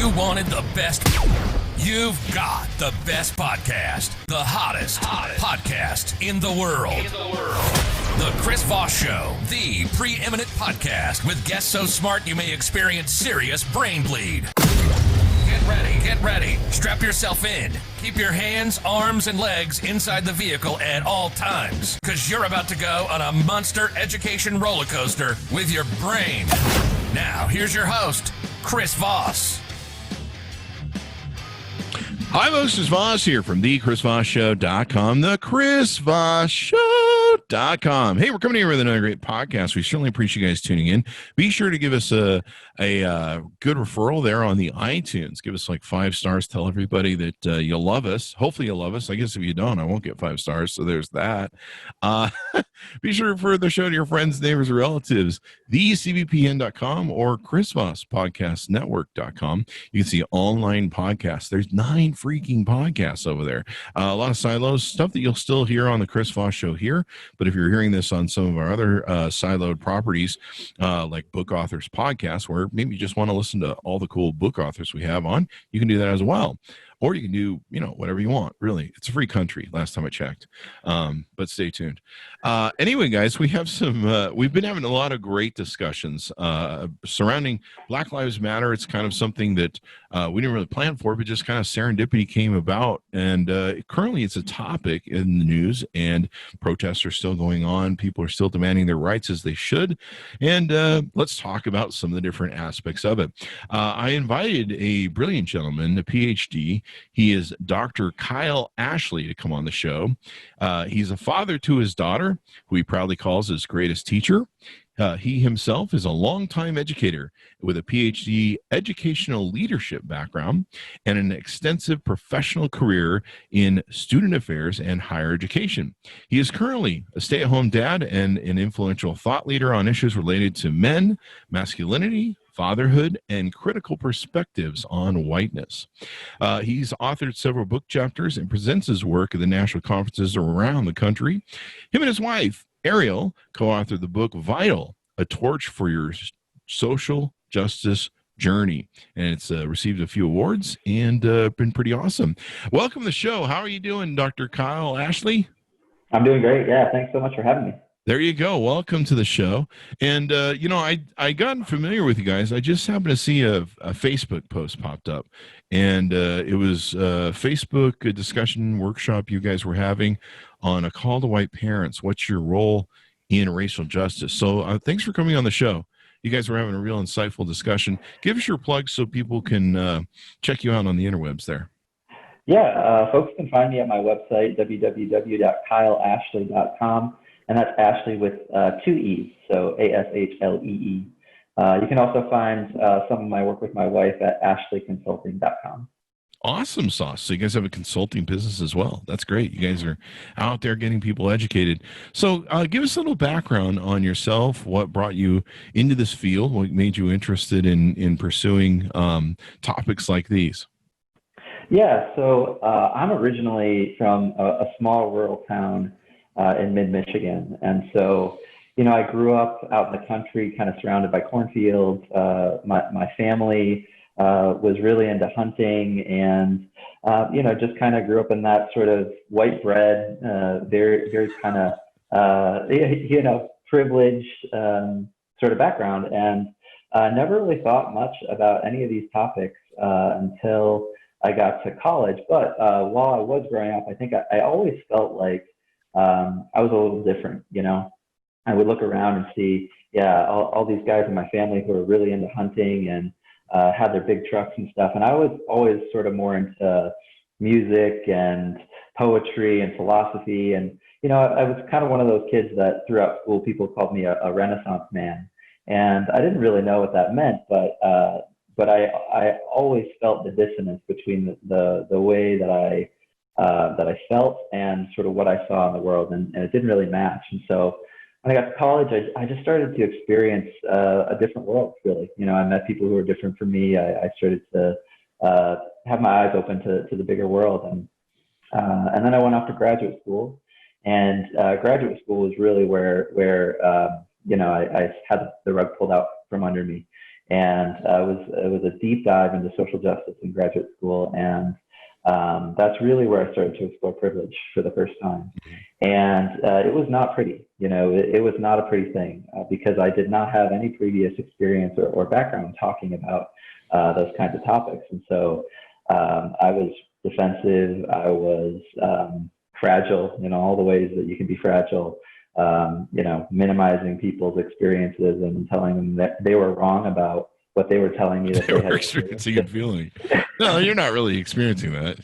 You wanted the best. You've got the best podcast. The hottest podcast in the world. The Chris Voss Show, the preeminent podcast with guests so smart you may experience serious brain bleed. Get ready. Strap yourself in. Keep your hands, arms, and legs inside the vehicle at all times, because you're about to go on a monster education roller coaster with your brain. Now, here's your host, Chris Voss. Hi, folks. Chris Voss here from thechrisvossshow.com, thechrisvossshow.com. Hey, we're coming here with another great podcast. We certainly appreciate you guys tuning in. Be sure to give us a good referral there on the iTunes. Give us like 5 stars. Tell everybody that you love us. Hopefully you love us. I guess if you don't, I won't get 5 stars. So there's that. Be sure to refer the show to your friends, neighbors, or relatives. thecvpn.com or chrisvosspodcastnetwork.com. You can see online podcasts. There's 9 freaking podcasts over there. A lot of silos, stuff that you'll still hear on the Chris Voss Show here. But if you're hearing this on some of our other siloed properties, like Book Authors Podcast, where maybe you just want to listen to all the cool book authors we have on, you can do that as well. Or you can do, whatever you want, really. It's a free country, last time I checked. But stay tuned. Anyway, guys, we have we've been having a lot of great discussions surrounding Black Lives Matter. It's kind of something that we didn't really plan for, but just kind of serendipity came about. And currently it's a topic in the news, and protests are still going on. People are still demanding their rights as they should. And let's talk about some of the different aspects of it. I invited a brilliant gentleman, a PhD. He is Dr. Kyle Ashlee, to come on the show. He's a father to his daughter, who he proudly calls his greatest teacher. He himself is a longtime educator with a PhD educational leadership background and an extensive professional career in student affairs and higher education. He is currently a stay-at-home dad and an influential thought leader on issues related to men, masculinity, fatherhood, and critical perspectives on whiteness. He's authored several book chapters and presents his work at the national conferences around the country. Him and his wife, Aeriel, co-authored the book Vital, A Torch for Your Social Justice Journey. And it's received a few awards and been pretty awesome. Welcome to the show. How are you doing, Dr. Kyle Ashlee? I'm doing great. Yeah, thanks so much for having me. There you go. Welcome to the show. And, I got familiar with you guys. I just happened to see a Facebook post popped up. And it was a Facebook discussion workshop you guys were having on a call to white parents. What's your role in racial justice? So thanks for coming on the show. You guys were having a real insightful discussion. Give us your plug so people can check you out on the interwebs there. Yeah, folks can find me at my website, www.kyleashlee.com. And that's Ashlee with 2 E's, so A-S-H-L-E-E. You can also find some of my work with my wife at ashleeconsulting.com. Awesome sauce. So you guys have a consulting business as well. That's great. You guys are out there getting people educated. So give us a little background on yourself. What brought you into this field? What made you interested in pursuing topics like these? Yeah, so I'm originally from a small rural town in mid-Michigan. And so, I grew up out in the country, kind of surrounded by cornfields. My family was really into hunting and, just kind of grew up in that sort of white bread, very, very kind of, privileged sort of background. And never really thought much about any of these topics until I got to college. But while I was growing up, I think I always felt like I was a little different, I would look around and see, all these guys in my family who were really into hunting and had their big trucks and stuff. And I was always sort of more into music and poetry and philosophy. And, I was kind of one of those kids that throughout school, people called me a Renaissance man. And I didn't really know what that meant, but I always felt the dissonance between the way that I felt and sort of what I saw in the world, and it didn't really match. And so when I got to college, I just started to experience a different world, really. I met people who were different from me. I started to have my eyes open to the bigger world. And then I went off to graduate school. And graduate school was really where I had the rug pulled out from under me. And it was a deep dive into social justice in graduate school. And that's really where I started to explore privilege for the first time. And it was not pretty, it was not a pretty thing because I did not have any previous experience or background talking about those kinds of topics. And so I was defensive, I was fragile, all the ways that you can be fragile, minimizing people's experiences and telling them that they were wrong about what they were telling me that they were experiencing and feeling. No, you're not really experiencing that.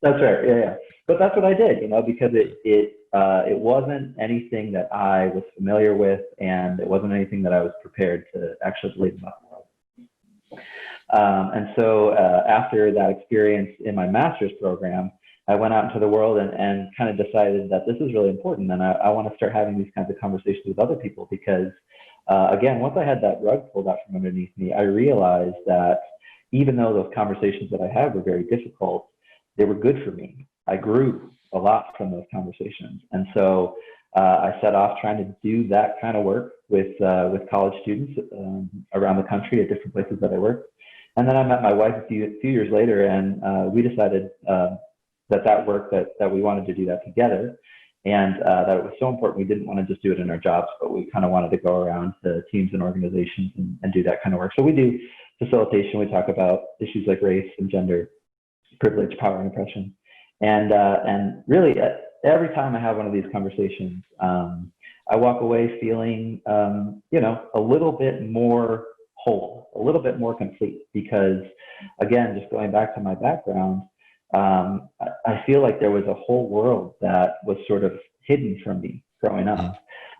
That's right. Yeah. But that's what I did, because it wasn't anything that I was familiar with, and it wasn't anything that I was prepared to actually believe about the world. And so after that experience in my master's program, I went out into the world and kind of decided that this is really important, and I want to start having these kinds of conversations with other people because, again, once I had that rug pulled out from underneath me, I realized that even though those conversations that I had were very difficult, they were good for me. I grew a lot from those conversations. And so I set off trying to do that kind of work with college students around the country at different places that I worked. And then I met my wife a few years later, and we decided that work that we wanted to do that together, and that it was so important we didn't want to just do it in our jobs, but we kind of wanted to go around to teams and organizations and do that kind of work. So we do facilitation. We talk about issues like race and gender, privilege, power, and oppression. And really, every time I have one of these conversations, I walk away feeling, a little bit more whole, a little bit more complete, because again, just going back to my background, I feel like there was a whole world that was sort of hidden from me growing up,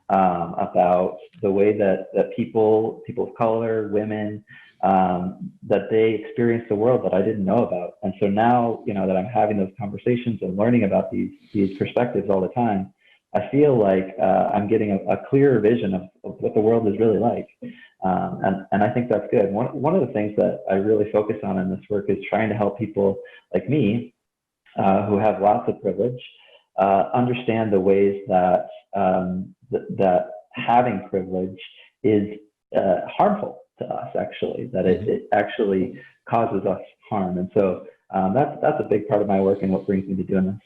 about the way that people of color, women, that they experience the world that I didn't know about. And so now, that I'm having those conversations and learning about these perspectives all the time, I feel like I'm getting a clearer vision of what the world is really like. And I think that's good. One of the things that I really focus on in this work is trying to help people like me, who have lots of privilege, understand the ways that that having privilege is harmful to us, actually, that it actually causes us harm. And so that's a big part of my work and what brings me to doing this.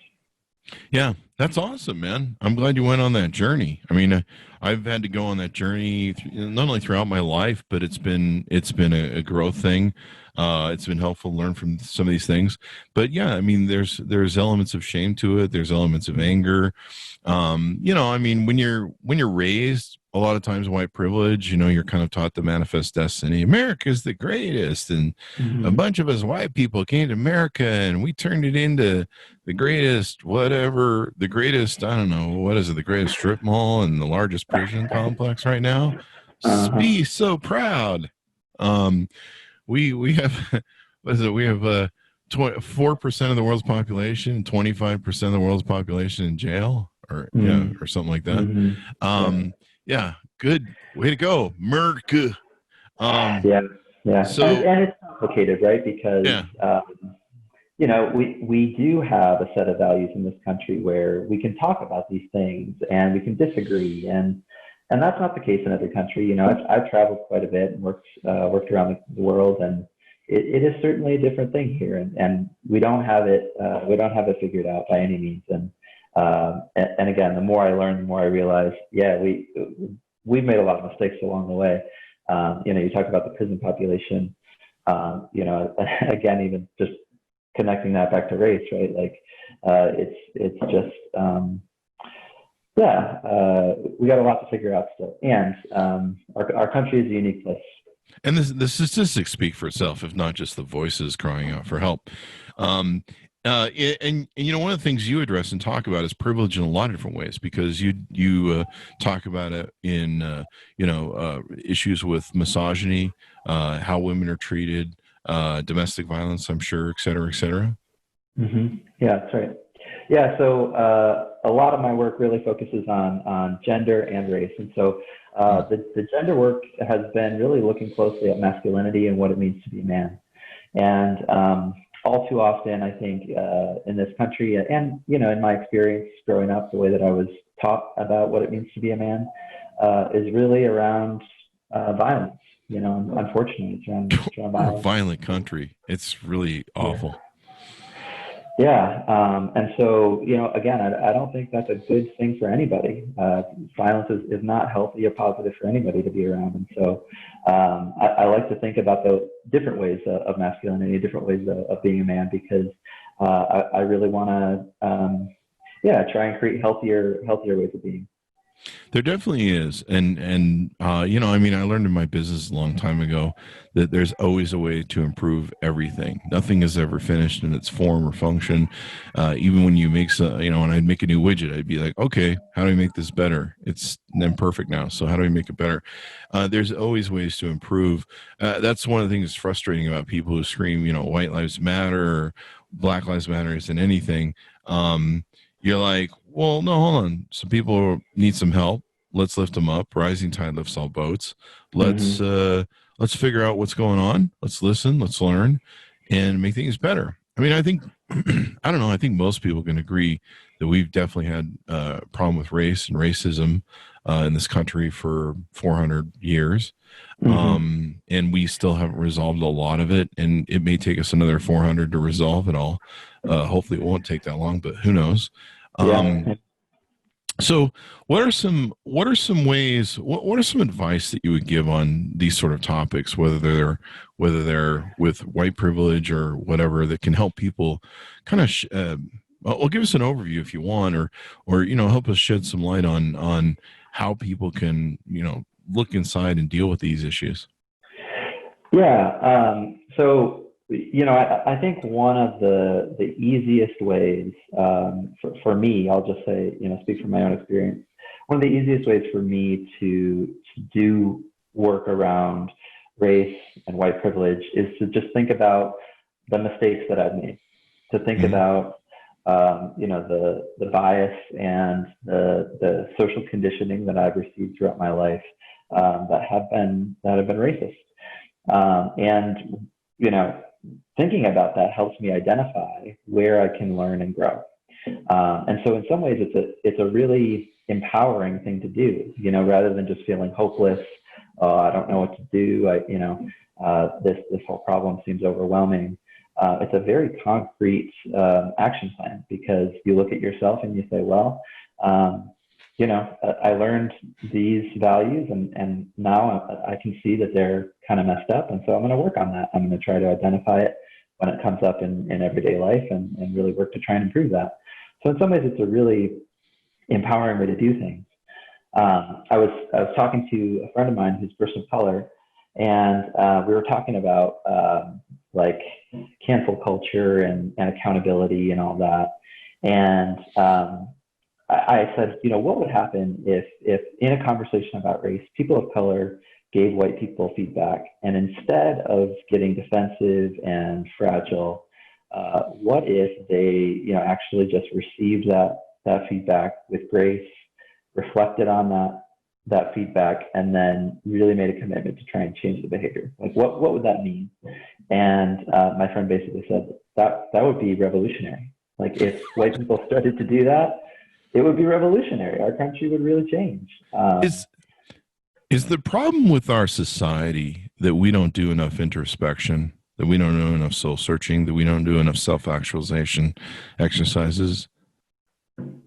Yeah, that's awesome, man. I'm glad you went on that journey. I mean, I've had to go on that journey not only throughout my life, but it's been a growth thing. It's been helpful to learn from some of these things. But yeah, I mean, there's elements of shame to it. There's elements of anger. I mean, when you're raised, a lot of times white privilege, you're kind of taught the manifest destiny. America's the greatest, and a bunch of us white people came to America and we turned it into the greatest, whatever, the greatest, I don't know, what is it, the greatest strip mall and the largest prison complex right now. Be so proud. We have, what is it? We have 4% of the world's population, 25% of the world's population in jail, or or something like that. Yeah, good way to go, Merck. Yeah. So, and it's complicated, right? Because we do have a set of values in this country where we can talk about these things and we can disagree, and that's not the case in every country. I've traveled quite a bit and worked around the world, and it is certainly a different thing here, and we don't have it figured out by any means. And again, the more I learn, the more I realize, we've made a lot of mistakes along the way. You talk about the prison population, again, even just connecting that back to race, right? Like, it's just, we got a lot to figure out still. And our country is a unique place. And the statistics speak for itself, if not just the voices crying out for help. And one of the things you address and talk about is privilege in a lot of different ways, because you talk about it in issues with misogyny, how women are treated, domestic violence, I'm sure, et cetera, et cetera. Yeah, that's right. Yeah, so a lot of my work really focuses on gender and race, and so the gender work has been really looking closely at masculinity and what it means to be a man. And all too often, I think, in this country, and in my experience growing up, the way that I was taught about what it means to be a man is really around violence, Unfortunately, it's around We're a violence. violent country. It's really awful. Yeah. And so, again, I don't think that's a good thing for anybody. Violence is not healthy or positive for anybody to be around. And so I like to think about the different ways of masculinity, different ways of being a man, because I really want to, try and create healthier ways of being. There definitely is. And I learned in my business a long time ago that there's always a way to improve everything. Nothing is ever finished in its form or function. Even when you make when I'd make a new widget, I'd be like, okay, how do I make this better? It's then perfect now. So how do I make it better? There's always ways to improve. That's one of the things that's frustrating about people who scream, white lives matter or black lives matter isn't anything. You're like, well, no, hold on. Some people need some help. Let's lift them up. Rising tide lifts all boats. Let's figure out what's going on. Let's listen. Let's learn, and make things better. I mean, I think I don't know. I think most people can agree that we've definitely had a problem with race and racism in this country for 400 years, and we still haven't resolved a lot of it. And it may take us another 400 to resolve it all. Hopefully, it won't take that long, but who knows? So what are some ways, what are some advice that you would give on these sort of topics, whether they're with white privilege or whatever, that can help people kind of, well, give us an overview if you want, or help us shed some light on how people can, look inside and deal with these issues? Yeah. So, I think one of the easiest ways for me, I'll just say, speak from my own experience. One of the easiest ways for me to do work around race and white privilege is to just think about the mistakes that I've made, to think about, the bias and the social conditioning that I've received throughout my life that have been racist. And thinking about that helps me identify where I can learn and grow. And so in some ways it's a really empowering thing to do, rather than just feeling hopeless. I don't know what to do. This whole problem seems overwhelming. It's a very concrete action plan, because you look at yourself and you say, well, I learned these values and now I can see that they're kind of messed up. And so I'm going to work on that. I'm going to try to identify it when it comes up in everyday life and really work to try and improve that. So in some ways, it's a really empowering way to do things. I was talking to a friend of mine who's a person of color, and we were talking about like cancel culture and accountability and all that. And I said, what would happen if in a conversation about race, people of color gave white people feedback, and instead of getting defensive and fragile, what if they, actually just received that feedback with grace, reflected on that feedback, and then really made a commitment to try and change the behavior? Like, what would that mean? And my friend basically said that would be revolutionary. Like, if white people started to do that, it would be revolutionary. Our country would really change. Is the problem with our society that we don't do enough introspection, that we don't do enough soul searching, that we don't do enough self-actualization exercises? That's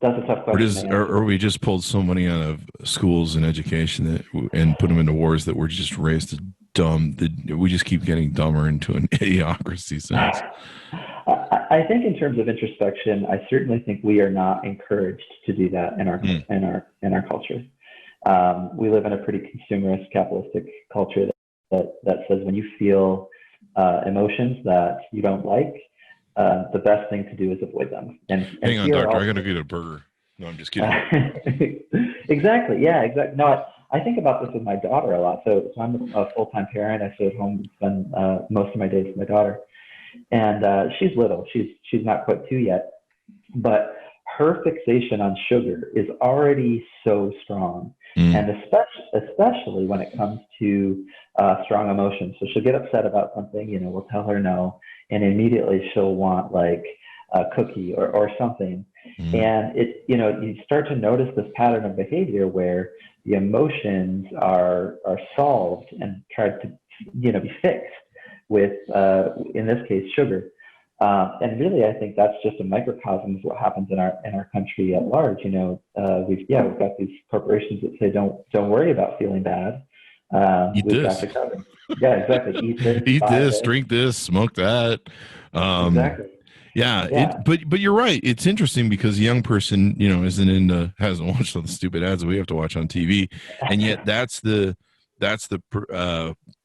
a tough question. Or we just pulled so many out of schools and education and put them into wars that we're just raised to dumb. That we just keep getting dumber into an idiocracy sense. I think in terms of introspection, I certainly think we are not encouraged to do that in our culture. We live in a pretty consumerist, capitalistic culture that says when you feel emotions that you don't like, the best thing to do is avoid them. And hang on, doctor, I got to get a burger. No, I'm just kidding. Exactly. Yeah, exactly. No, I think about this with my daughter a lot. So I'm a full-time parent. I stay at home and spend most of my days with my daughter. And she's little. She's not quite 2 yet. But her fixation on sugar is already so strong. And especially when it comes to strong emotions. So she'll get upset about something, we'll tell her no, and immediately she'll want like a cookie or something. And you start to notice this pattern of behavior where, the emotions are solved and tried to, be fixed with, in this case, sugar. And really, I think that's just a microcosm of what happens in our country at large. We've got these corporations that say, don't worry about feeling bad. Eat this. Yeah, exactly. Eat this. Eat this, drink this, smoke that. Exactly. Yeah. But you're right. It's interesting because a young person, hasn't watched all the stupid ads that we have to watch on TV, and yet that's the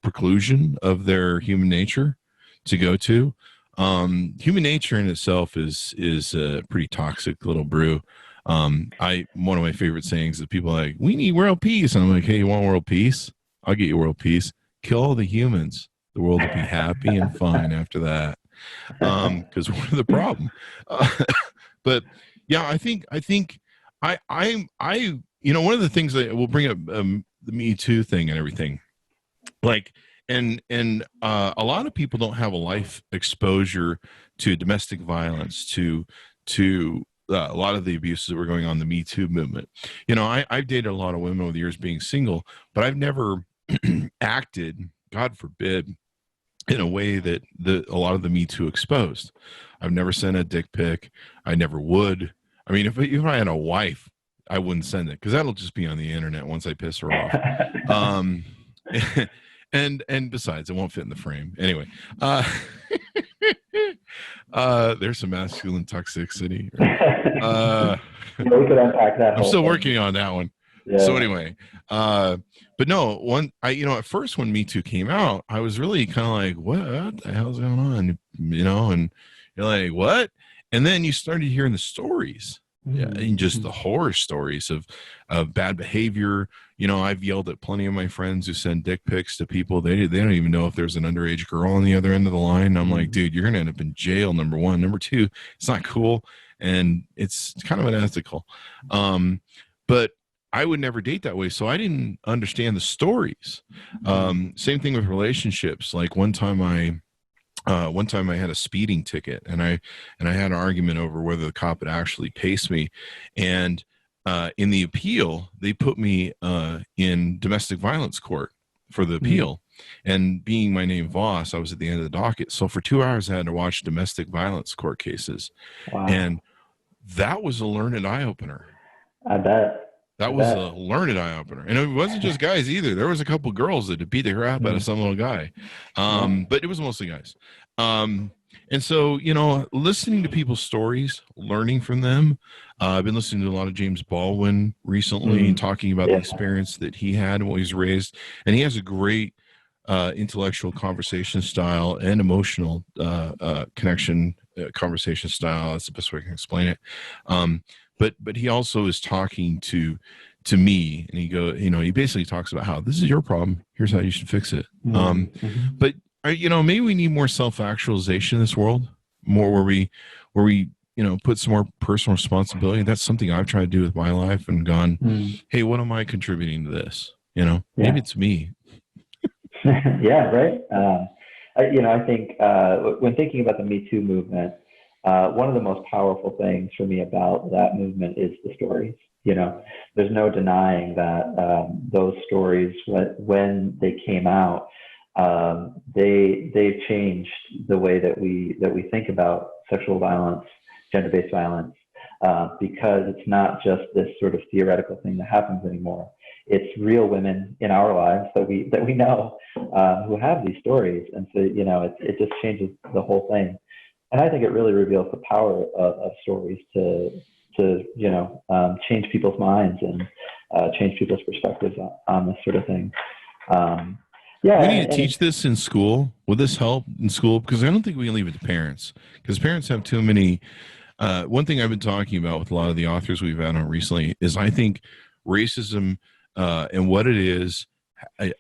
preclusion of their human nature to go to. Human nature in itself is a pretty toxic little brew. One of my favorite sayings is people are like, we need world peace. And I'm like, hey, you want world peace? I'll get you world peace. Kill all the humans. The world will be happy and fine after that. Because we're the problem. But yeah, I think one of the things that we'll bring up, the Me Too thing and everything, like, and a lot of people don't have a life exposure to domestic violence, to a lot of the abuses that were going on in the Me Too movement. I've dated a lot of women over the years being single, but I've never acted, God forbid, in a way that a lot of the Me Too exposed. I've never sent a dick pic. I never would. I mean, if I had a wife, I wouldn't send it because that'll just be on the internet once I piss her off. And besides, it won't fit in the frame. Anyway, there's some masculine toxicity. We could unpack that. I'm still working on that one. Yeah. So anyway, but no, at first when Me Too came out, I was really kind of like, what the hell's going on? And you're like, what? And then you started hearing the stories. Yeah, and just the horror stories of bad behavior. I've yelled at plenty of my friends who send dick pics to people. They don't even know if there's an underage girl on the other end of the line. I'm like, dude, you're gonna end up in jail. Number one, number two, it's not cool, and it's kind of unethical. But I would never date that way, so I didn't understand the stories. Same thing with relationships. Like one time I had a speeding ticket, and I had an argument over whether the cop would actually pace me. And in the appeal, they put me in domestic violence court for the appeal. And being my name Voss, I was at the end of the docket. So for 2 hours, I had to watch domestic violence court cases. Wow. And that was a learned eye opener. I bet. That was a learned eye opener. And it wasn't just guys either. There was a couple girls that beat the crap out of some little guy. But it was mostly guys. And so, listening to people's stories, learning from them. I've been listening to a lot of James Baldwin recently, talking about the experience that he had and what he's raised. And he has a great intellectual conversation style and emotional connection conversation style. That's the best way I can explain it. But he also is talking to me, and he basically talks about how this is your problem. Here's how you should fix it. But maybe we need more self-actualization in this world, more where we put some more personal responsibility. That's something I've tried to do with my life and gone, hey, what am I contributing to this? Maybe it's me. Yeah, right. I think when thinking about the Me Too movement, one of the most powerful things for me about that movement is the stories. There's no denying that those stories, when they came out, they changed the way that we think about sexual violence, gender-based violence, because it's not just this sort of theoretical thing that happens anymore. It's real women in our lives that we know who have these stories, and so it just changes the whole thing. And I think it really reveals the power of stories to change people's minds and change people's perspectives on this sort of thing. We need to teach this in school. Will this help in school? Because I don't think we can leave it to parents, because parents have too many. One thing I've been talking about with a lot of the authors we've had on recently is I think racism and what it is,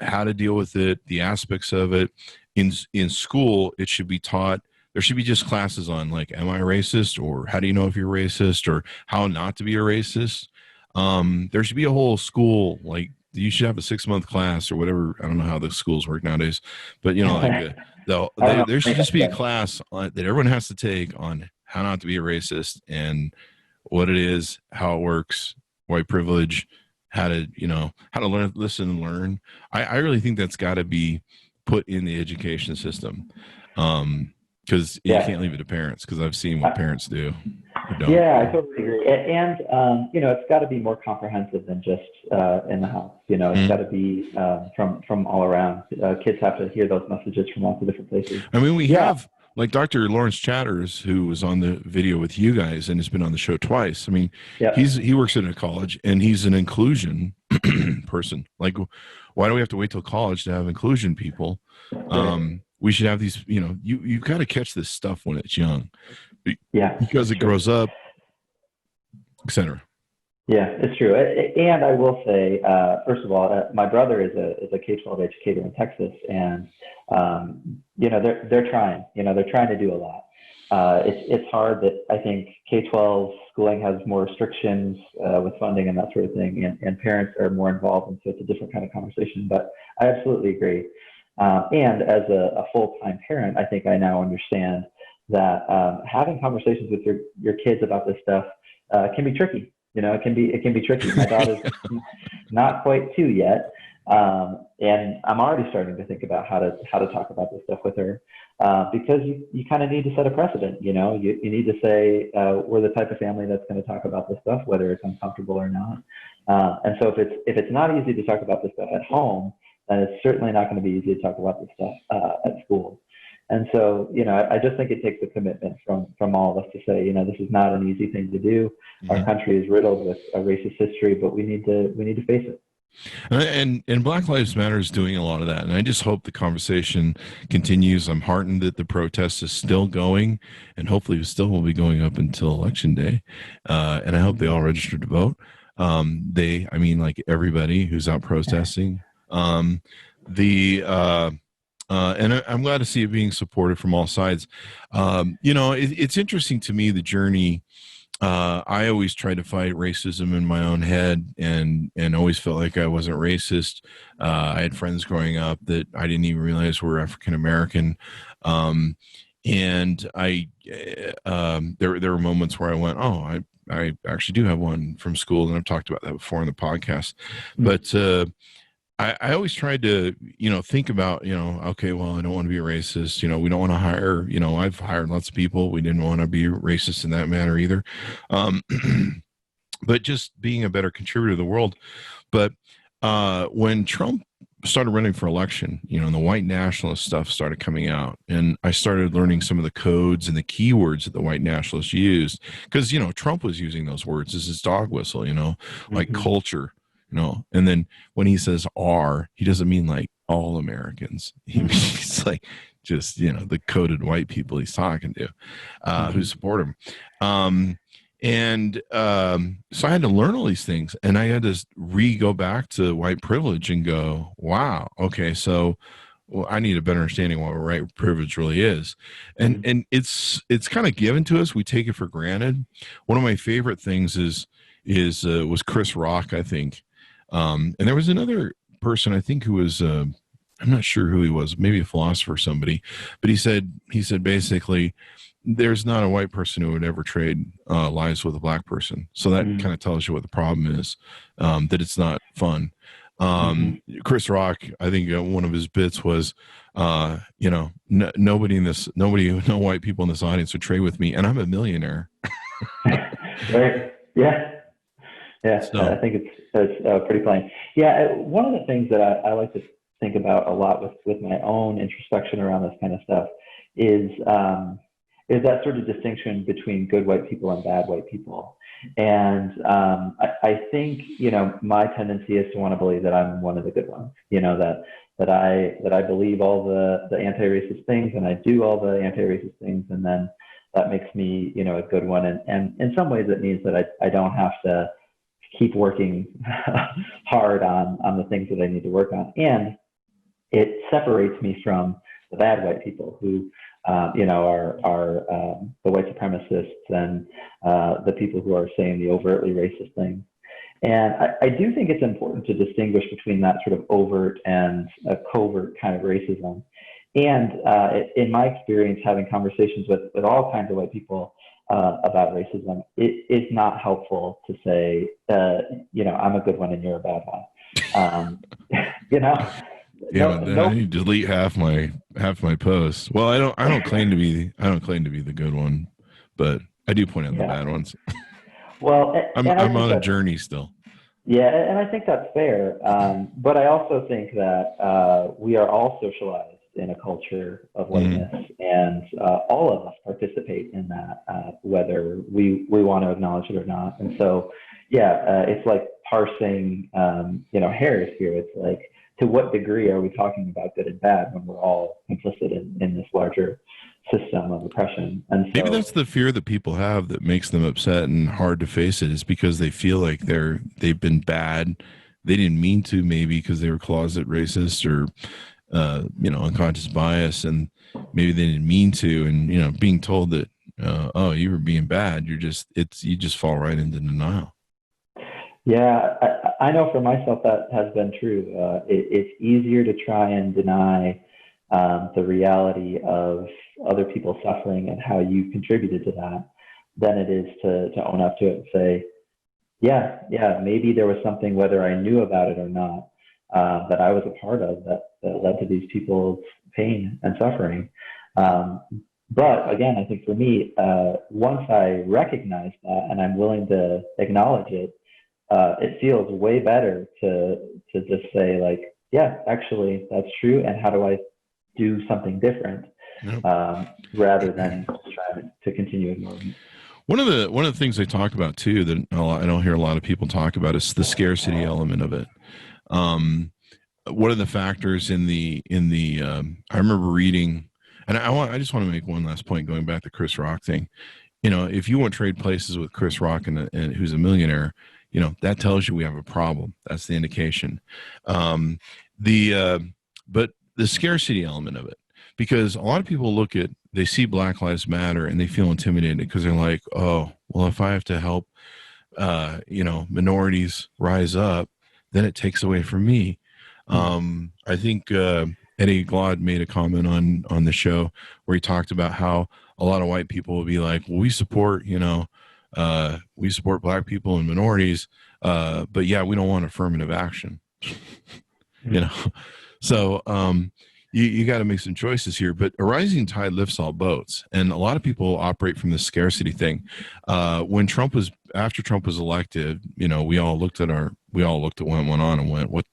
how to deal with it, the aspects of it in school. It should be taught. There should be just classes on, like, am I racist, or how do you know if you're racist, or how not to be a racist. There should be a whole school, like, you should have a 6-month class or whatever. I don't know how the schools work nowadays, but there should just be a class that everyone has to take on how not to be a racist and what it is, how it works, white privilege, how to learn, listen and learn. I really think that's got to be put in the education system. Because you can't leave it to parents, because I've seen what parents do. Yeah, I totally agree. And it's got to be more comprehensive than just in the house. It's got to be from all around. Kids have to hear those messages from lots of different places. I mean, we have like Dr. Lawrence Chatters, who was on the video with you guys and has been on the show twice. I mean, he works in a college, and he's an inclusion person. Like, why do we have to wait till college to have inclusion people? We should have these, you got to catch this stuff when it's young. Because it grows up, etc. Yeah, it's true. And I will say, first of all, my brother is a K-12 educator in Texas, and they're trying. They're trying to do a lot. It's hard that I think K-12 schooling has more restrictions with funding and that sort of thing, and parents are more involved, and so it's a different kind of conversation. But I absolutely agree. And as a full-time parent, I think I now understand that having conversations with your kids about this stuff can be tricky. It can be tricky. My daughter's not quite 2 yet, and I'm already starting to think about how to talk about this stuff with her, because you kind of need to set a precedent. You need to say we're the type of family that's going to talk about this stuff, whether it's uncomfortable or not. And so if it's not easy to talk about this stuff at home, then it's certainly not going to be easy to talk about this stuff at school. And so, I just think it takes a commitment from all of us to say, this is not an easy thing to do. Our country is riddled with a racist history, but we need to face it. And Black Lives Matter is doing a lot of that. And I just hope the conversation continues. I'm heartened that the protest is still going, and hopefully it still will be going up until Election Day. And I hope they all register to vote. Like everybody who's out protesting. And I'm glad to see it being supported from all sides. It's interesting to me, the journey. I always tried to fight racism in my own head, and always felt like I wasn't racist. I had friends growing up that I didn't even realize were African American. And there were moments where I went, I actually do have one from school, and I've talked about that before on the podcast. But I always tried to, think about, okay, well, I don't want to be a racist. We don't want to hire, I've hired lots of people. We didn't want to be racist in that manner either. But just being a better contributor to the world. But when Trump started running for election, and the white nationalist stuff started coming out, and I started learning some of the codes and the keywords that the white nationalists used, because, Trump was using those words as his dog whistle, like culture. And then when he says "our," he doesn't mean like all Americans. He means like just, the coded white people he's talking to, who support him. So I had to learn all these things, and I had to go back to white privilege and go, wow, okay, so I need a better understanding of what white privilege really is. And it's kind of given to us. We take it for granted. One of my favorite things was Chris Rock, I think. And there was another person, I think, who was, I'm not sure who he was, maybe a philosopher or somebody, but he said basically, there's not a white person who would ever trade lives with a black person. So that kind of tells you what the problem is, that it's not fun. Chris Rock, I think one of his bits was, no white people in this audience would trade with me, and I'm a millionaire. Right. Yeah. Yeah. So, I think it's pretty plain. Yeah. One of the things that I like to think about a lot with my own introspection around this kind of stuff is that sort of distinction between good white people and bad white people. And I think, my tendency is to want to believe that I'm one of the good ones, that I believe all the anti-racist things, and I do all the anti-racist things, and then that makes me, a good one. And in some ways it means that I don't have to keep working hard on the things that I need to work on. And it separates me from the bad white people who, are the white supremacists and the people who are saying the overtly racist things. And I do think it's important to distinguish between that sort of overt and a covert kind of racism. And in my experience, having conversations with all kinds of white people, about racism, it is not helpful to say, I'm a good one and you're a bad one. Yeah, I need to delete half my posts. Well, I don't claim to be the good one, but I do point out the bad ones. Well, I'm on a journey still. Yeah, and I think that's fair. But I also think that we are all socialized in a culture of whiteness, and all of us participate in that, whether we want to acknowledge it or not. And so, it's like parsing, hairs here. It's like, to what degree are we talking about good and bad when we're all implicit in this larger system of oppression? And so, maybe that's the fear that people have that makes them upset and hard to face it, is because they feel like they've been bad. They didn't mean to, maybe because they were closet racist or unconscious bias, and maybe they didn't mean to, and being told that you were being bad, you just fall right into denial. Yeah, I know for myself that has been true. It's easier to try and deny the reality of other people suffering and how you contributed to that than it is to own up to it and say, maybe there was something, whether I knew about it or not, that I was a part of that led to these people's pain and suffering. But again, I think for me, once I recognize that and I'm willing to acknowledge it, it feels way better to just say, like, yeah, actually that's true, and how do I do something different, rather than trying to continue ignoring it. One of the things they talk about too that I don't hear a lot of people talk about is the scarcity element of it. One of the factors in the I remember reading, and I just want to make one last point going back to Chris Rock thing. If you want to trade places with Chris Rock and who's a millionaire, that tells you we have a problem. That's the indication. But the scarcity element of it, because a lot of people they see Black Lives Matter and they feel intimidated because they're like, oh, well, if I have to help, minorities rise up, then it takes away from me. I think Eddie Glaude made a comment on the show where he talked about how a lot of white people will be like, well, we support Black people and minorities, but we don't want affirmative action. So you got to make some choices here. But a rising tide lifts all boats, and a lot of people operate from the scarcity thing. After Trump was elected, we all looked at what went on and went, what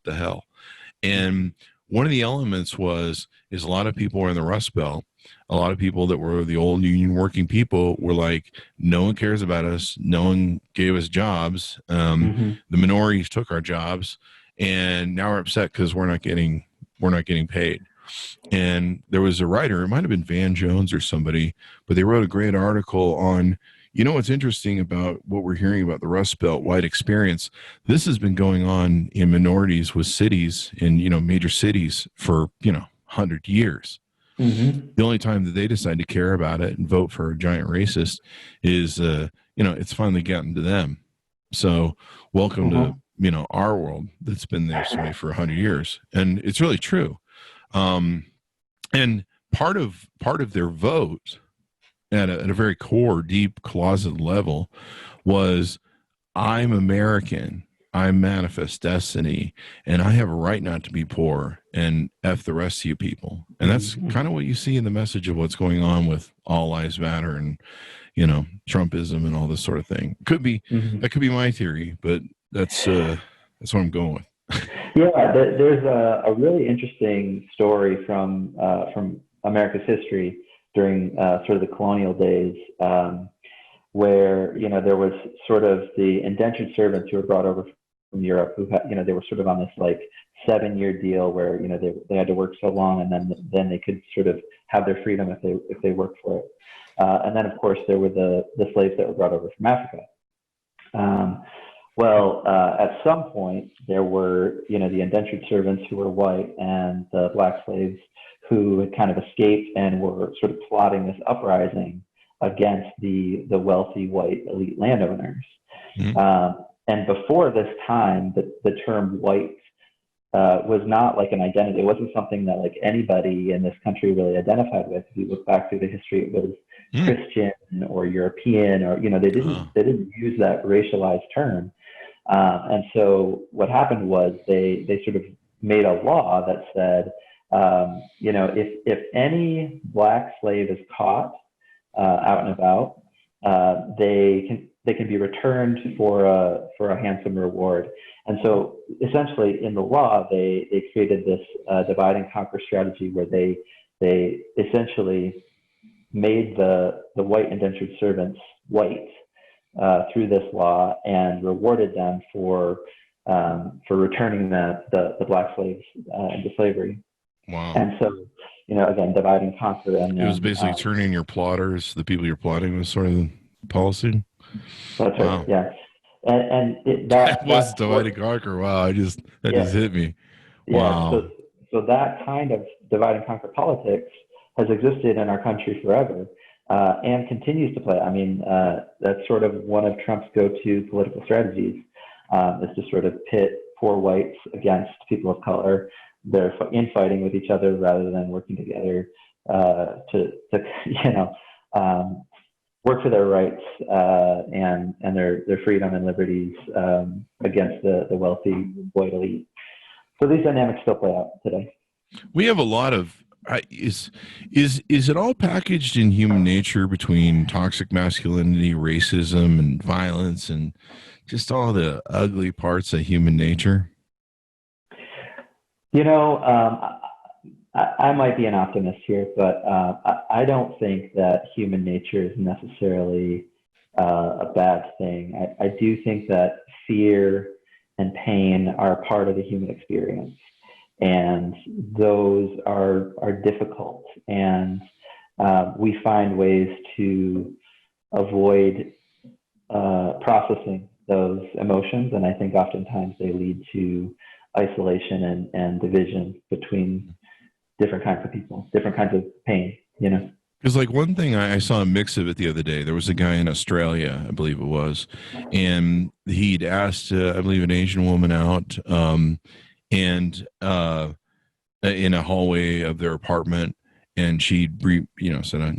the hell? And one of the elements is a lot of people were in the Rust Belt. A lot of people that were the old union working people were like, no one cares about us. No one gave us jobs. The minorities took our jobs, and now we're upset because we're not getting paid. And there was a writer, it might have been Van Jones or somebody, but they wrote a great article on, what's interesting about what we're hearing about the Rust Belt white experience. This has been going on in minorities with cities in, major cities for, 100 years. The only time that they decide to care about it and vote for a giant racist is, it's finally gotten to them. So welcome to, our world that's been this way for 100 years. And it's really true. And part of their vote at a very core, deep closet level was, I'm American. I manifest destiny, and I have a right not to be poor, and F the rest of you people. And that's kind of what you see in the message of what's going on with All Lives Matter and, Trumpism and all this sort of thing. That could be my theory, but that's what I'm going with. Yeah, there's a really interesting story from America's history during sort of the colonial days, where there was sort of the indentured servants who were brought over from Europe, who had, they were sort of on this like 7-year deal where they had to work so long, and then they could sort of have their freedom if they worked for it. And then of course there were the slaves that were brought over from Africa. At some point there were the indentured servants who were white and the black slaves who had kind of escaped and were sort of plotting this uprising against the wealthy white elite landowners. And before this time, the term white was not like an identity. It wasn't something that like anybody in this country really identified with. If you look back through the history, Christian or European, or they didn't use that racialized term. And so what happened was they sort of made a law that said, if any black slave is caught out and about, they can be returned for a handsome reward. And so essentially in the law, they created this divide and conquer strategy where they essentially made the white indentured servants white through this law and rewarded them for returning the black slaves into slavery. Wow. And so, again, divide and conquer. And it was basically turning your plotters, the people you're plotting with, sort of the policy. That's wow. right. Yeah. And that was divide and conquer. Wow. Just hit me. Wow. Yeah. So that kind of divide and conquer politics has existed in our country forever, and continues to play. I mean, that's sort of one of Trump's go-to political strategies, is to sort of pit poor whites against people of color. They're infighting with each other rather than working together to work for their rights and their freedom and liberties against the wealthy white elite. So these dynamics still play out today. We have a lot of is it all packaged in human nature between toxic masculinity, racism, and violence, and just all the ugly parts of human nature? I might be an optimist here, but I don't think that human nature is necessarily a bad thing. I do think that fear and pain are a part of the human experience, and those are difficult, and we find ways to avoid processing those emotions, and I think oftentimes they lead to isolation and division between different kinds of people, different kinds of pain, Because like one thing, I saw a mix of it the other day. There was a guy in Australia, I believe it was, and he'd asked, I believe, an Asian woman out in a hallway of their apartment, and she'd said,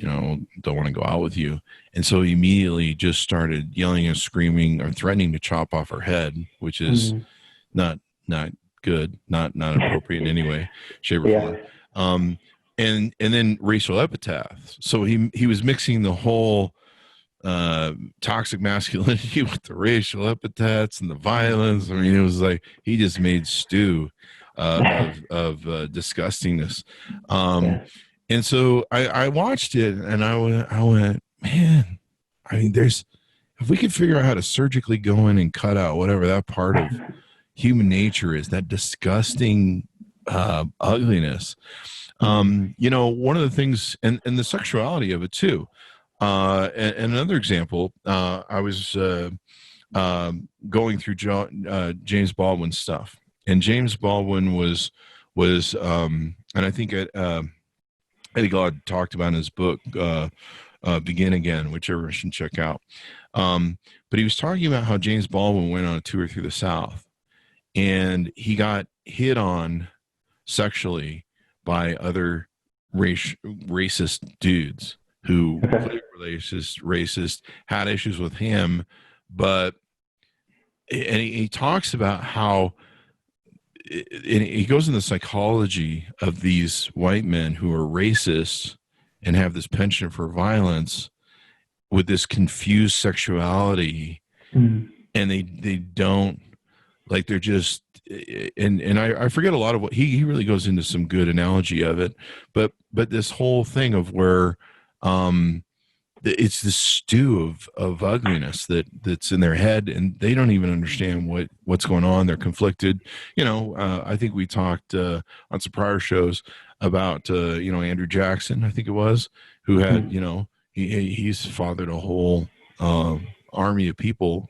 don't want to go out with you. And so he immediately just started yelling and screaming or threatening to chop off her head, which is not good, not appropriate in any way, shape, or form. And then racial epithets. So he was mixing the whole toxic masculinity with the racial epithets and the violence. I mean, it was like he just made stew of disgustingness. And so I watched it, and I went, man. I mean, if we could figure out how to surgically go in and cut out whatever that part of human nature is, that disgusting ugliness. One of the things, and the sexuality of it too. And another example, I was going through James Baldwin stuff, and James Baldwin was, and I think Eddie Glaude talked about in his book, Begin Again, which everyone should check out. But he was talking about how James Baldwin went on a tour through the South, and he got hit on sexually by other racist dudes who were racist, had issues with him, and he talks about how, and he goes into the psychology of these white men who are racist and have this penchant for violence with this confused sexuality, and they don't, like, they're just, and I forget a lot of what he really goes into some good analogy of it, but this whole thing of where it's this stew of ugliness that's in their head, and they don't even understand what's going on. They're conflicted. I think we talked on some prior shows about Andrew Jackson, I think it was, who had he's fathered a whole army of people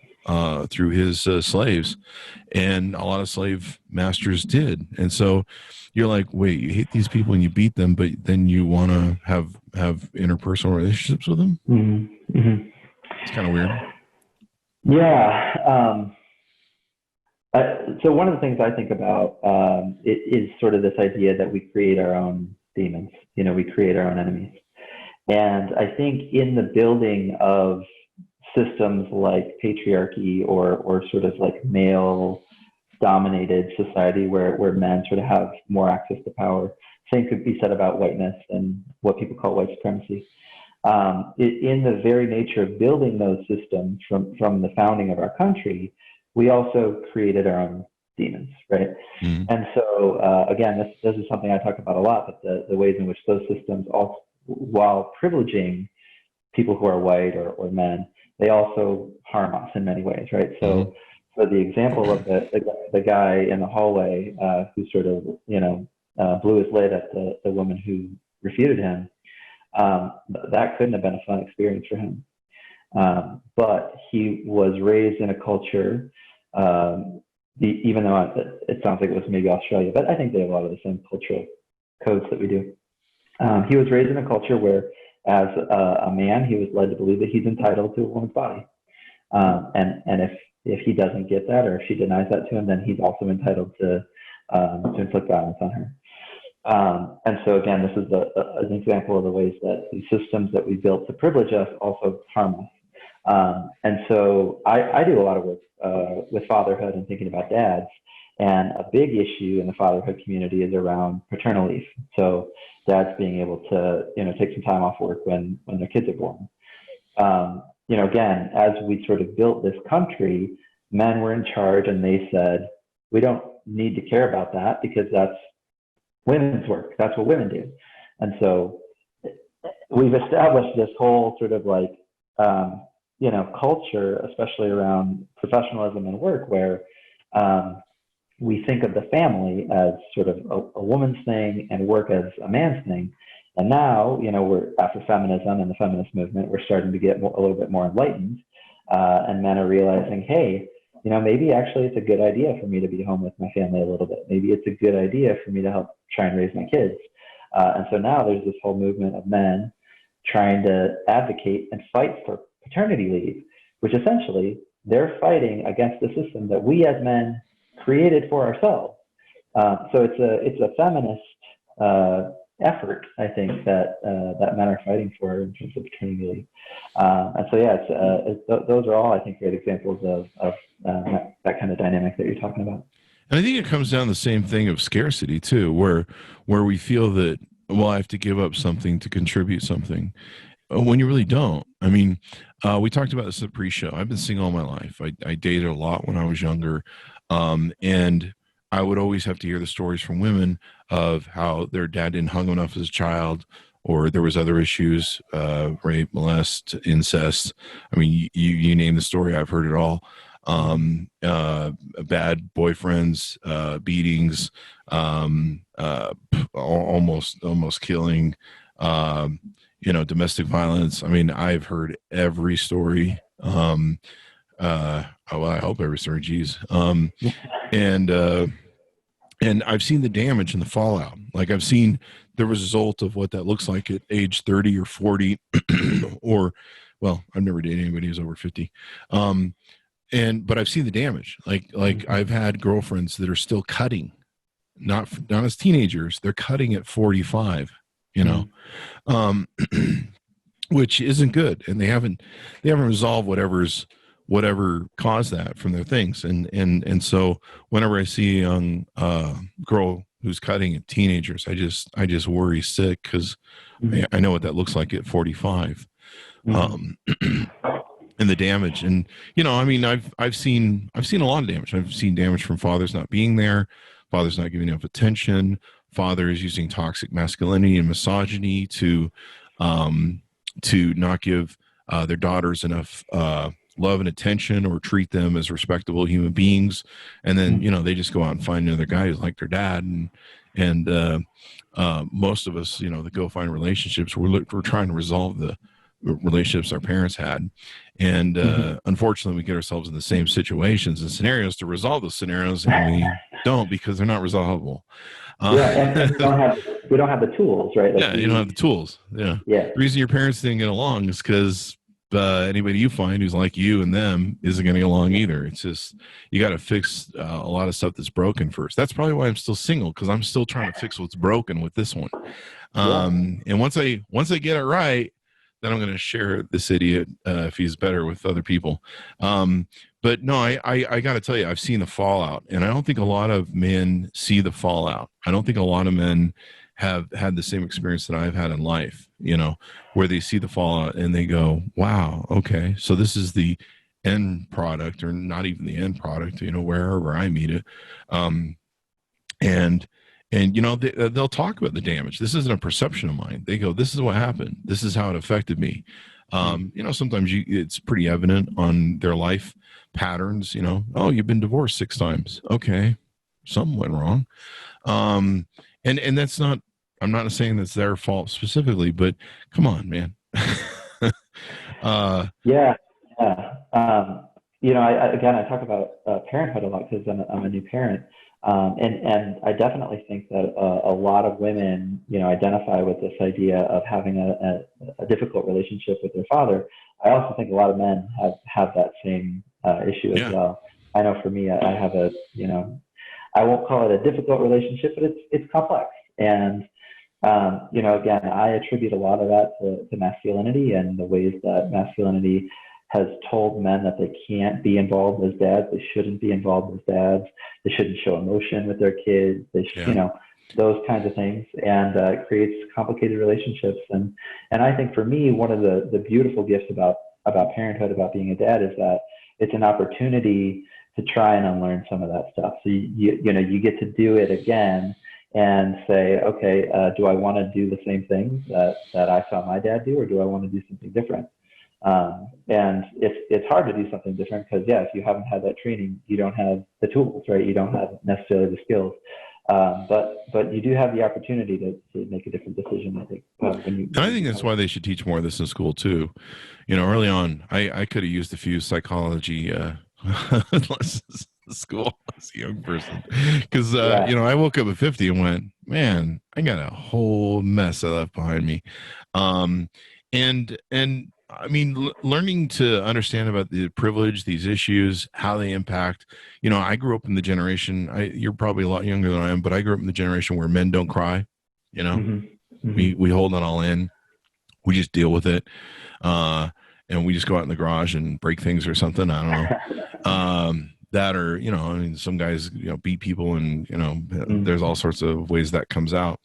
through his slaves, and a lot of slave masters did. And so you're like, wait, you hate these people and you beat them, but then you want to have interpersonal relationships with them? It's kind of weird. Yeah. So one of the things I think about is sort of this idea that we create our own demons. We create our own enemies. And I think in the building of systems like patriarchy or sort of like male dominated society where men sort of have more access to power, same could be said about whiteness and what people call white supremacy. In the very nature of building those systems from the founding of our country, we also created our own demons, right? Mm-hmm. And so, again, this is something I talk about a lot, but the ways in which those systems, also, while privileging people who are white or men, they also harm us in many ways, right? So, mm-hmm. For the example of the guy in the hallway who sort of, blew his lid at the woman who refuted him, that couldn't have been a fun experience for him. But he was raised in a culture, even though it sounds like it was maybe Australia, but I think they have a lot of the same cultural codes that we do. He was raised in a culture where, as a man, he was led to believe that he's entitled to a woman's body. And if he doesn't get that, or if she denies that to him, then he's also entitled to inflict violence on her. And so again, this is an example of the ways that the systems that we built to privilege us also harm us. And so I do a lot of work with fatherhood and thinking about dads. And a big issue in the fatherhood community is around paternal leave. So dads being able to, take some time off work when their kids are born. Again, as we sort of built this country, men were in charge and they said, we don't need to care about that because that's women's work. That's what women do. And so we've established this whole sort of like, culture, especially around professionalism and work, where we think of the family as sort of a woman's thing and work as a man's thing. And now, we're after feminism and the feminist movement, we're starting to get a little bit more enlightened, and men are realizing, hey, maybe actually it's a good idea for me to be home with my family a little bit. Maybe it's a good idea for me to help try and raise my kids. And so now there's this whole movement of men trying to advocate and fight for paternity leave, which essentially they're fighting against the system that we as men created for ourselves. So it's a feminist effort, I think, that men are fighting for in terms of paternity leave. And so, those are all, I think, great examples of that kind of dynamic that you're talking about. And I think it comes down to the same thing of scarcity too, where we feel that, well, I have to give up something to contribute something, when you really don't. I mean, we talked about this at the pre-show. I've been single all my life. I dated a lot when I was younger, and I would always have to hear the stories from women of how their dad didn't hug them enough as a child, or there was other issues, rape, molest, incest. I mean, you name the story, I've heard it all. Bad boyfriends, beatings, almost killing, domestic violence. I mean, I've heard every story. I hope every story, geez. And I've seen the damage and the fallout. Like, I've seen the result of what that looks like at age 30 or 40, or, well, I've never dated anybody who's over 50. But I've seen the damage. Like I've had girlfriends that are still cutting, not as teenagers. They're cutting at 45, which isn't good. And they haven't resolved whatever caused that from their things. And so whenever I see a young girl who's cutting at teenagers, I just worry sick, because I know what that looks like at 45. And the damage. And, I mean, I've seen a lot of damage. I've seen damage from fathers not being there, fathers not giving enough attention, fathers using toxic masculinity and misogyny to not give their daughters enough love and attention, or treat them as respectable human beings. And then, they just go out and find another guy who's like their dad. And most of us, that go find relationships, we're trying to resolve the relationships our parents had. And unfortunately, we get ourselves in the same situations and scenarios to resolve those scenarios, and we don't, because they're not resolvable. And we don't have the tools, right? Like you don't have the tools. Yeah. The reason your parents didn't get along is because anybody you find who's like you and them isn't going to get along either. It's just, you got to fix a lot of stuff that's broken first. That's probably why I'm still single, because I'm still trying to fix what's broken with this one. And once I get it right, then I'm going to share this idiot if he's better with other people. But no, I got to tell you, I've seen the fallout, and I don't think a lot of men see the fallout. I don't think a lot of men have had the same experience that I've had in life, where they see the fallout and they go, wow, okay, so this is the end product, or not even the end product, wherever I meet it. And they'll talk about the damage. This isn't a perception of mine. They go, this is what happened. This is how it affected me. Sometimes it's pretty evident on their life patterns, oh, you've been divorced 6 times. Okay. Something went wrong. And that's not, I'm not saying that's their fault specifically, but come on, man. Yeah. I talk about parenthood a lot because I'm a new parent. And I definitely think that a lot of women, identify with this idea of having a difficult relationship with their father. I also think a lot of men have that same issue as well. I know for me, I have I won't call it a difficult relationship, but it's complex. And, again, I attribute a lot of that to masculinity and the ways that masculinity has told men that they can't be involved as dads. They shouldn't be involved as dads. They shouldn't show emotion with their kids. They should, those kinds of things. And it creates complicated relationships. And I think for me, one of the beautiful gifts about parenthood, about being a dad, is that it's an opportunity to try and unlearn some of that stuff. So you get to do it again and say, okay, do I want to do the same things that I saw my dad do, or do I want to do something different? And it's hard to do something different because, if you haven't had that training, you don't have the tools, right? You don't have necessarily the skills. But you do have the opportunity to make a different decision, I think. I think that's why they should teach more of this in school too. Early on, I could have used a few psychology lessons in school as a young person, because I woke up at 50 and went, man, I got a whole mess I left behind me. And I mean, learning to understand about the privilege, these issues, how they impact, I grew up in the generation, you're probably a lot younger than I am, but I grew up in the generation where men don't cry, we hold it all in, we just deal with it. And we just go out in the garage and break things or something. I don't know. That, or, some guys, beat people, and, there's all sorts of ways that comes out.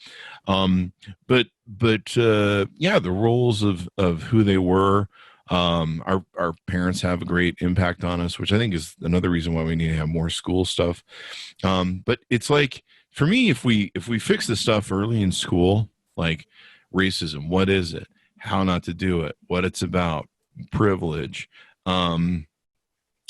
But the roles of who they were, our parents have a great impact on us, which I think is another reason why we need to have more school stuff. But it's like, for me, if we fix this stuff early in school, like racism, what is it, how not to do it, what it's about, privilege,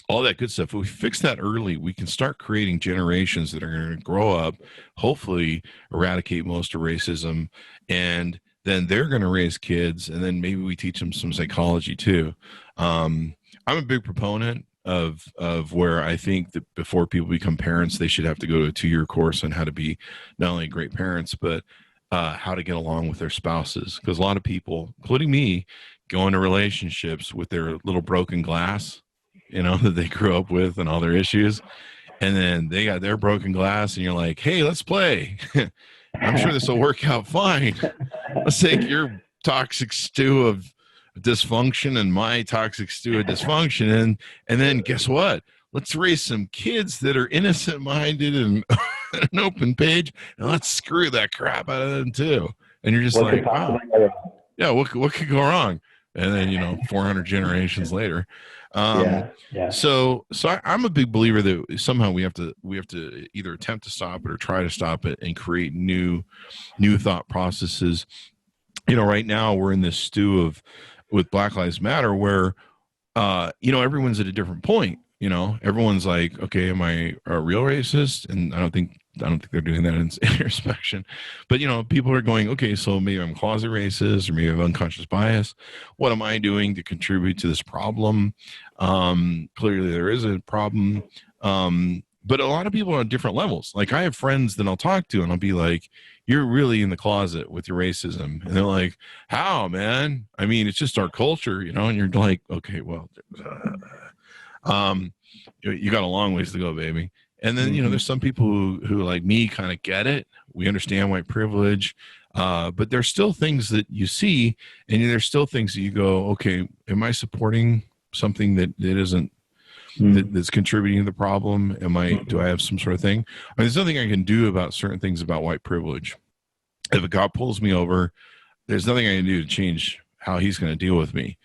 all that good stuff. If we fix that early, we can start creating generations that are going to grow up, hopefully eradicate most of racism, and then they're going to raise kids, and then maybe we teach them some psychology too. I'm a big proponent of where I think that before people become parents, they should have to go to a 2-year course on how to be not only great parents, but how to get along with their spouses. Because a lot of people, including me, go into relationships with their little broken glass, that they grew up with and all their issues. And then they got their broken glass, and you're like, hey, let's play. I'm sure this will work out fine. Let's take your toxic stew of dysfunction and my toxic stew of dysfunction. And then guess what? Let's raise some kids that are innocent minded and an open page, and let's screw that crap out of them too. And you're just like, wow. Yeah, what could go wrong? And then, 400 generations later. So I'm a big believer that somehow we have to either attempt to stop it or try to stop it and create new thought processes. Right now we're in this stew with Black Lives Matter where, everyone's at a different point. Everyone's like, okay, am I a real racist? And I don't think they're doing that in introspection, but people are going, okay, so maybe I'm closet racist, or maybe I have unconscious bias. What am I doing to contribute to this problem? Clearly there is a problem. But a lot of people are on different levels. Like I have friends that I'll talk to and I'll be like, you're really in the closet with your racism. And they're like, how, man? I mean, it's just our culture, and you're like, okay, well, you got a long ways to go, baby. And then, there's some people who like me kind of get it. We understand white privilege. But there's still things that you see, and there's still things that you go, okay, am I supporting something that isn't, that's contributing to the problem? Do I have some sort of thing? I mean, there's nothing I can do about certain things about white privilege. If a cop pulls me over, there's nothing I can do to change how he's going to deal with me.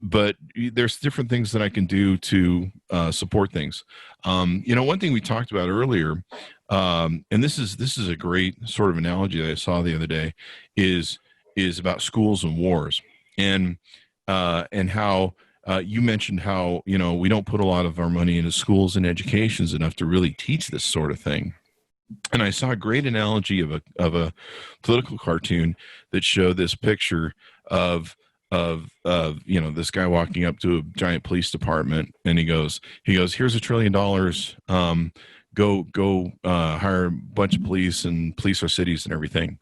But there's different things that I can do to support things. One thing we talked about earlier, and this is a great sort of analogy that I saw the other day, is about schools and wars, and how you mentioned how we don't put a lot of our money into schools and educations enough to really teach this sort of thing. And I saw a great analogy of a political cartoon that showed this picture of this guy walking up to a giant police department, and he goes, here's $1 trillion. Go hire a bunch of police and police our cities and everything.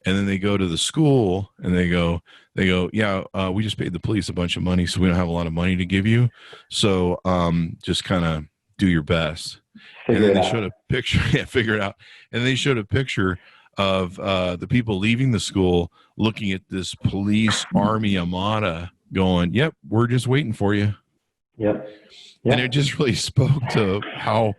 And then they go to the school and they go, yeah, we just paid the police a bunch of money, so we don't have a lot of money to give you. So just kind of do your best. And then they showed a picture. Yeah, figure it out. And they showed a picture of the people leaving the school looking at this police army armada going, yep, we're just waiting for you. Yep. And it just really spoke to how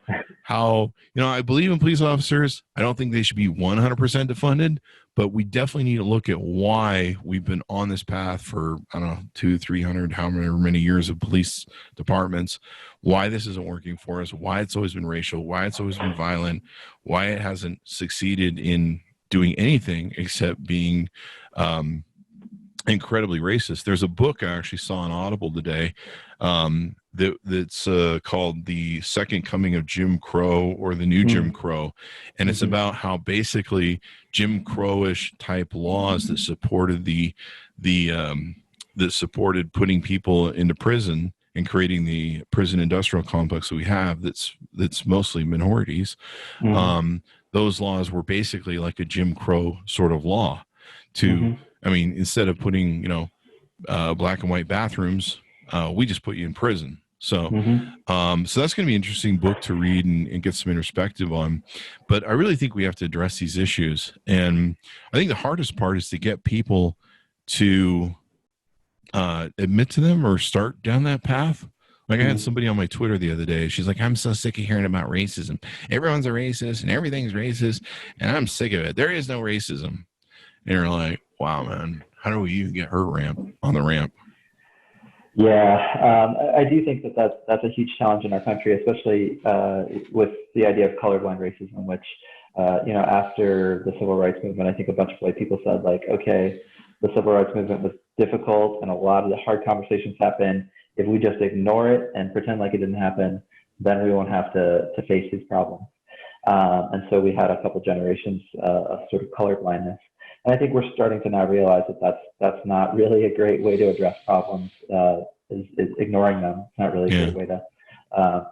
I believe in police officers. I don't think they should be 100% defunded, but we definitely need to look at why we've been on this path for, I don't know, 200-300, however many years of police departments, why this isn't working for us, why it's always been racial, why it's always been violent, why it hasn't succeeded in doing anything except being incredibly racist. There's a book I actually saw on Audible today that's called The Second Coming of Jim Crow, or The New Jim Crow. And it's about how basically Jim Crow-ish type laws that supported that supported putting people into prison and creating the prison industrial complex that we have that's mostly minorities. Those laws were basically like a Jim Crow sort of law to, I mean, instead of putting, black and white bathrooms, we just put you in prison. So, so that's going to be an interesting book to read and get some introspective on. But I really think we have to address these issues. And I think the hardest part is to get people to admit to them or start down that path. Like I had somebody on my Twitter the other day. She's like, I'm so sick of hearing about racism. Everyone's a racist and everything's racist. And I'm sick of it. There is no racism. And you're like, wow, man, how do we even get her on the ramp? Yeah, I do think that's a huge challenge in our country, especially with the idea of colorblind racism, which, after the civil rights movement, I think a bunch of white people said, like, okay, the civil rights movement was difficult and a lot of the hard conversations happened. If we just ignore it and pretend like it didn't happen, then we won't have to face these problems. And so we had a couple generations of sort of colorblindness. And I think we're starting to now realize that that's not really a great way to address problems, is ignoring them. It's not really a great way to,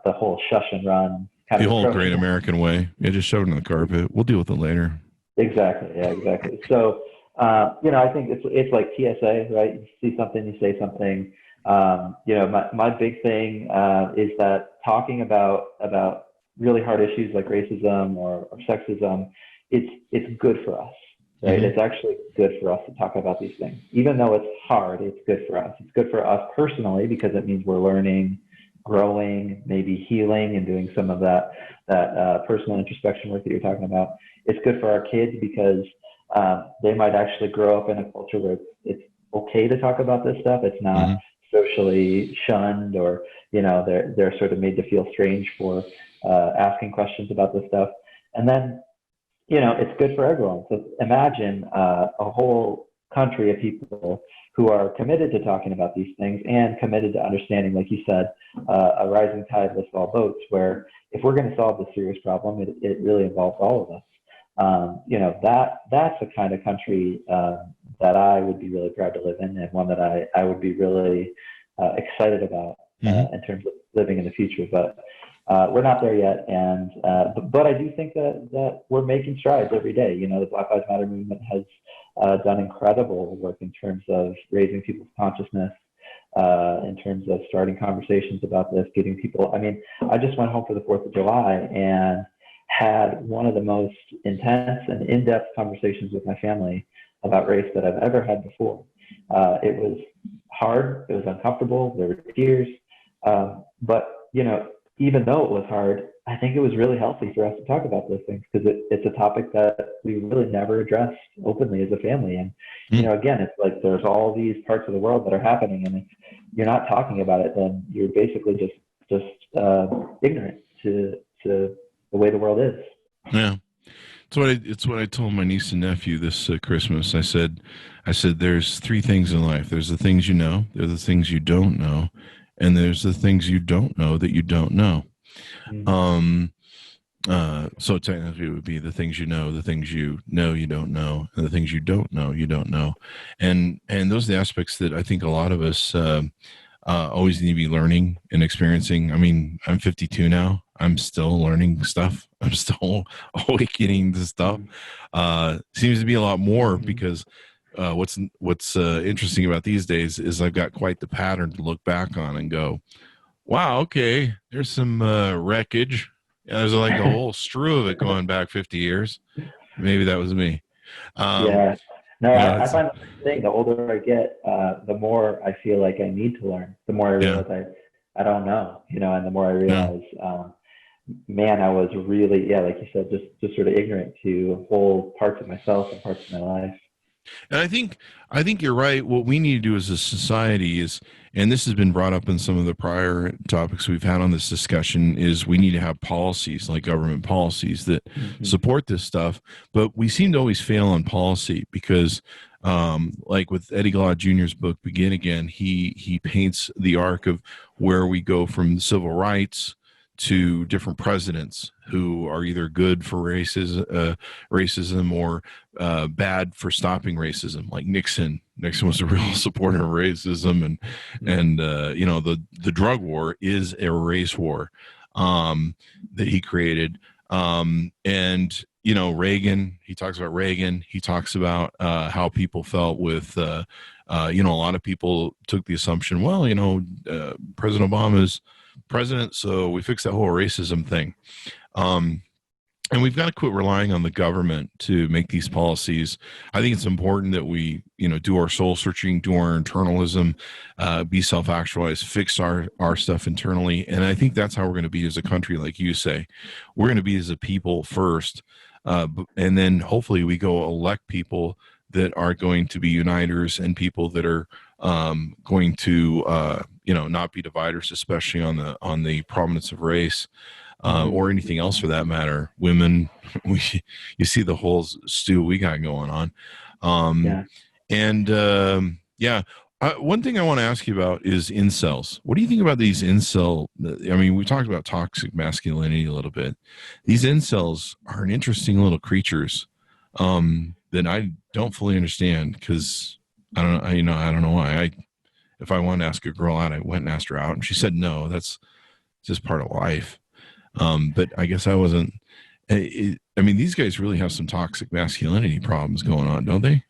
the whole shush and run kind the of whole great American way. Yeah, just shove it in the carpet. We'll deal with it later. Exactly. Yeah, exactly. So, I think it's like TSA, right? You see something, you say something. My big thing is that talking about really hard issues like racism or sexism, it's good for us. Right? It's actually good for us to talk about these things. Even though it's hard, it's good for us. It's good for us personally because it means we're learning, growing, maybe healing and doing some of that personal introspection work that you're talking about. It's good for our kids because they might actually grow up in a culture where it's okay to talk about this stuff. It's not socially shunned or, they're sort of made to feel strange for asking questions about this stuff. And then, it's good for everyone. So imagine a whole country of people who are committed to talking about these things and committed to understanding, like you said, a rising tide lifts all boats, where if we're going to solve this serious problem, it really involves all of us. That's the kind of country that I would be really proud to live in, and one that I would be really excited about in terms of living in the future. But we're not there yet, and but I do think that we're making strides every day. The Black Lives Matter movement has done incredible work in terms of raising people's consciousness, in terms of starting conversations about this, getting people. I mean, I just went home for the 4th of July and had one of the most intense and in-depth conversations with my family about race that I've ever had before. It was hard. It was uncomfortable. There were tears. But, even though it was hard, I think it was really healthy for us to talk about those things, because it's a topic that we really never addressed openly as a family. And, again, it's like there's all these parts of the world that are happening, and if you're not talking about it, then you're basically just ignorant to the way the world is. Yeah. It's what I told my niece and nephew this Christmas. I said, there's three things in life. There's the things you know, there's the things you don't know, and there's the things you don't know that you don't know. Mm-hmm. So technically it would be the things you know, the things you know you don't know, and the things you don't know you don't know. And those are the aspects that I think a lot of us always need to be learning and experiencing. I mean, I'm 52 now. I'm still learning stuff. I'm still awakening to stuff. Seems to be a lot more, because what's interesting about these days is I've got quite the pattern to look back on and go, wow, okay, there's some wreckage. There's like a whole strew of it going back 50 years. Maybe that was me. I find the thing, the older I get, the more I feel like I need to learn, the more I realize I don't know, and the more I realize, I was really, like you said, just sort of ignorant to whole parts of myself and parts of my life. And I think you're right. What we need to do as a society is, and this has been brought up in some of the prior topics we've had on this discussion, is we need to have policies, like government policies, that support this stuff. But we seem to always fail on policy, because like with Eddie Glaude Jr.'s book, Begin Again, he paints the arc of where we go from civil rights to different presidents who are either good for racism or bad for stopping racism, like Nixon. Nixon was a real supporter of racism, and the drug war is a race war that he created. And Reagan, he talks about Reagan. He talks about how people felt with a lot of people took the assumption, well, President Obama's president, so we fixed that whole racism thing. And we've got to quit relying on the government to make these policies. I think it's important that we, do our soul searching, do our internalism, be self-actualized, fix our stuff internally. And I think that's how we're going to be as a country, like you say. We're going to be as a people first, and then hopefully we go elect people that are going to be uniters and people that are going to not be dividers, especially on the prominence of race. Or anything else for that matter. Women, you see the whole stew we got going on. One thing I want to ask you about is incels. What do you think about these incel? I mean, we talked about toxic masculinity a little bit. These incels are an interesting little creatures that I don't fully understand, because I don't know why. If I wanted to ask a girl out, I went and asked her out, and she said no. That's just part of life. But I guess I wasn't. These guys really have some toxic masculinity problems going on, don't they?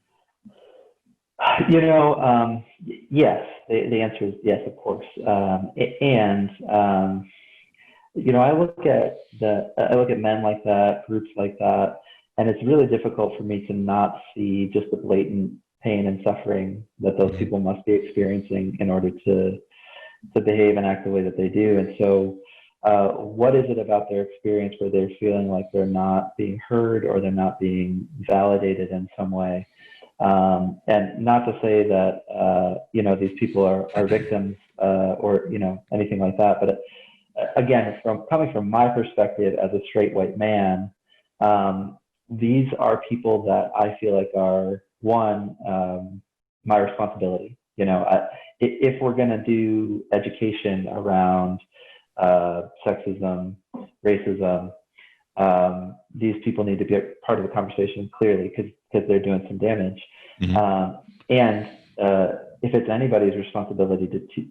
Yes. The answer is yes, of course. I look at men like that, groups like that, and it's really difficult for me to not see just the blatant pain and suffering that those people must be experiencing in order to behave and act the way that they do. And so, what is it about their experience where they're feeling like they're not being heard or they're not being validated in some way? And not to say that, these people are victims or anything like that. But again, coming from my perspective as a straight white man, these are people that I feel like are, one, my responsibility. If we're going to do education around sexism, racism, these people need to be a part of the conversation clearly, because they're doing some damage. And if it's anybody's responsibility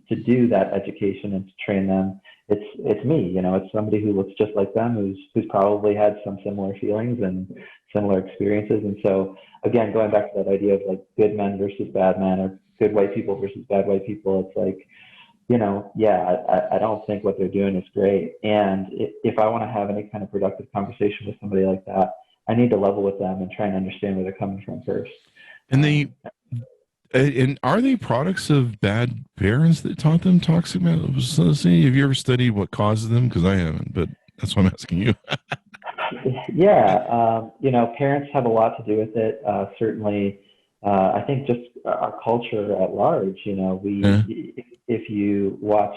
to do that education and to train them, it's me. It's somebody who looks just like them, who's probably had some similar feelings and similar experiences. And so again, going back to that idea of like good men versus bad men, or good white people versus bad white people, it's like, I don't think what they're doing is great. And if I want to have any kind of productive conversation with somebody like that, I need to level with them and try and understand where they're coming from first. And are they products of bad parents that taught them toxic masculinity? Have you ever studied what causes them? Because I haven't, but that's why I'm asking you. Parents have a lot to do with it. Certainly, I think just our culture at large. If you watch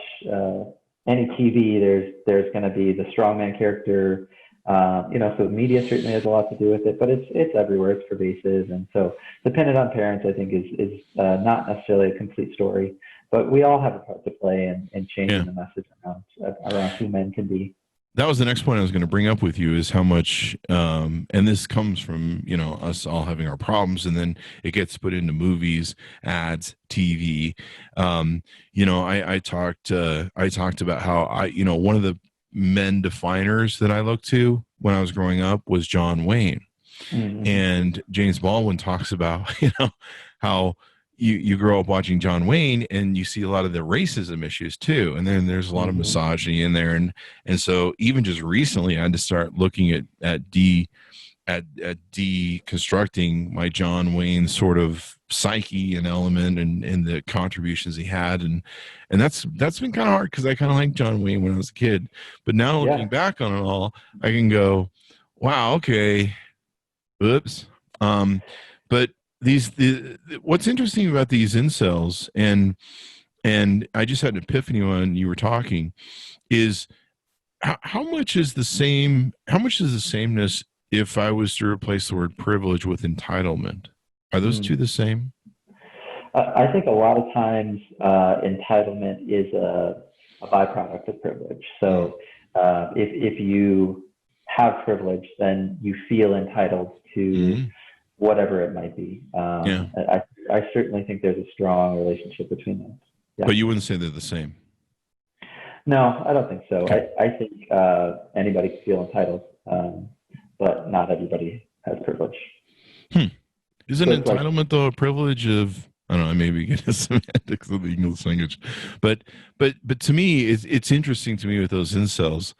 any TV, there's going to be the strongman character. So media certainly has a lot to do with it, but it's everywhere. It's pervasive, and so dependent on parents, I think is not necessarily a complete story. But we all have a part to play in changing the message around who men can be. That was the next point I was going to bring up with you, is how much, and this comes from, us all having our problems, and then it gets put into movies, ads, TV. I talked about how one of the men definers that I looked to when I was growing up was John Wayne. Mm-hmm. And James Baldwin talks about, how you grow up watching John Wayne and you see a lot of the racism issues too. And then there's a lot of misogyny in there. And so even just recently I had to start looking at deconstructing my John Wayne sort of psyche and element and the contributions he had. And that's been kind of hard, because I kind of liked John Wayne when I was a kid, but now looking back on it all, I can go, wow, okay. Oops. But what's interesting about these incels, and I just had an epiphany when you were talking, is how much is the sameness if I was to replace the word privilege with entitlement? Are those two the same? I think a lot of times entitlement is a byproduct of privilege. So if you have privilege, then you feel entitled to whatever it might be. I certainly think there's a strong relationship between them. Yeah. But you wouldn't say they're the same? No, I don't think so. Okay. I think anybody can feel entitled, but not everybody has privilege. Isn't entitlement though a privilege of, I don't know, maybe get the semantics of the English language, but to me, it's interesting to me with those incels,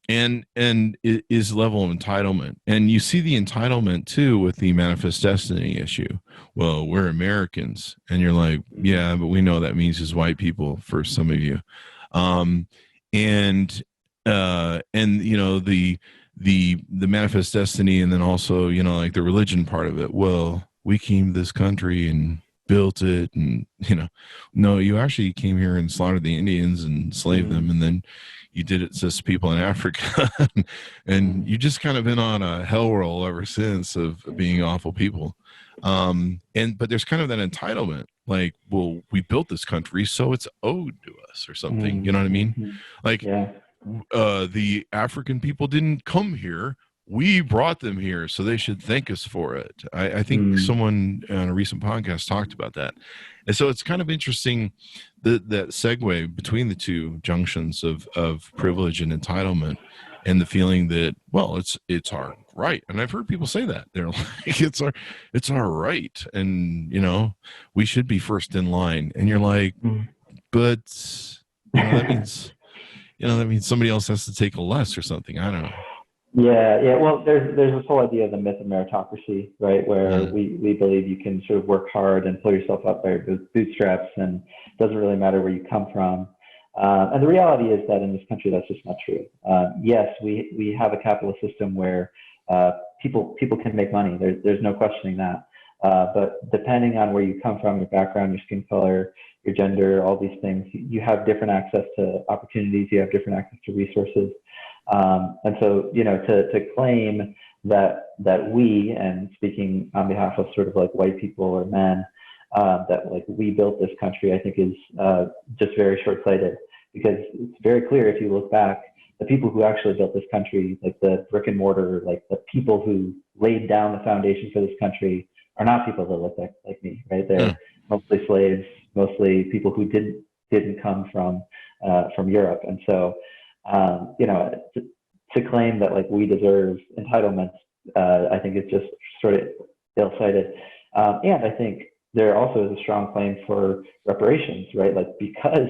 and it is level of entitlement, and you see the entitlement too with the manifest destiny issue. Well, we're Americans, and you're like, yeah, but we know that means just white people for some of you, and the manifest destiny, and then also like the religion part of it. Well, we came to this country and built it, and no, you actually came here and slaughtered the Indians and enslaved them, and then you did it to people in Africa, and you just kind of been on a hell roll ever since of being awful people. But there's kind of that entitlement, like, well, we built this country, so it's owed to us or something. You know what I mean? Like, the African people didn't come here. We brought them here, so they should thank us for it. I think someone on a recent podcast talked about that. And so it's kind of interesting that segue between the two junctions of privilege and entitlement, and the feeling that, well, it's our right. And I've heard people say that. They're like, it's our right, and we should be first in line. And you're like, but that means that means somebody else has to take a less or something. I don't know. Yeah. Well, there's this whole idea of the myth of meritocracy, right? Where we believe you can sort of work hard and pull yourself up by your bootstraps, and it doesn't really matter where you come from. And the reality is that in this country, that's just not true. Yes, we have a capitalist system where people can make money. There's no questioning that. But depending on where you come from, your background, your skin color, your gender, all these things, you have different access to opportunities. You have different access to resources. And so, to claim that we, and speaking on behalf of sort of like white people or men, that like we built this country, I think is just very short-sighted, because it's very clear if you look back, the people who actually built this country, like the brick and mortar, like the people who laid down the foundation for this country, are not people that look like me, right? They're mostly slaves, mostly people who didn't come from Europe. And so, to claim that like we deserve entitlements, I think it's just sort of ill-sighted. And I think there also is a strong claim for reparations, right? Like, because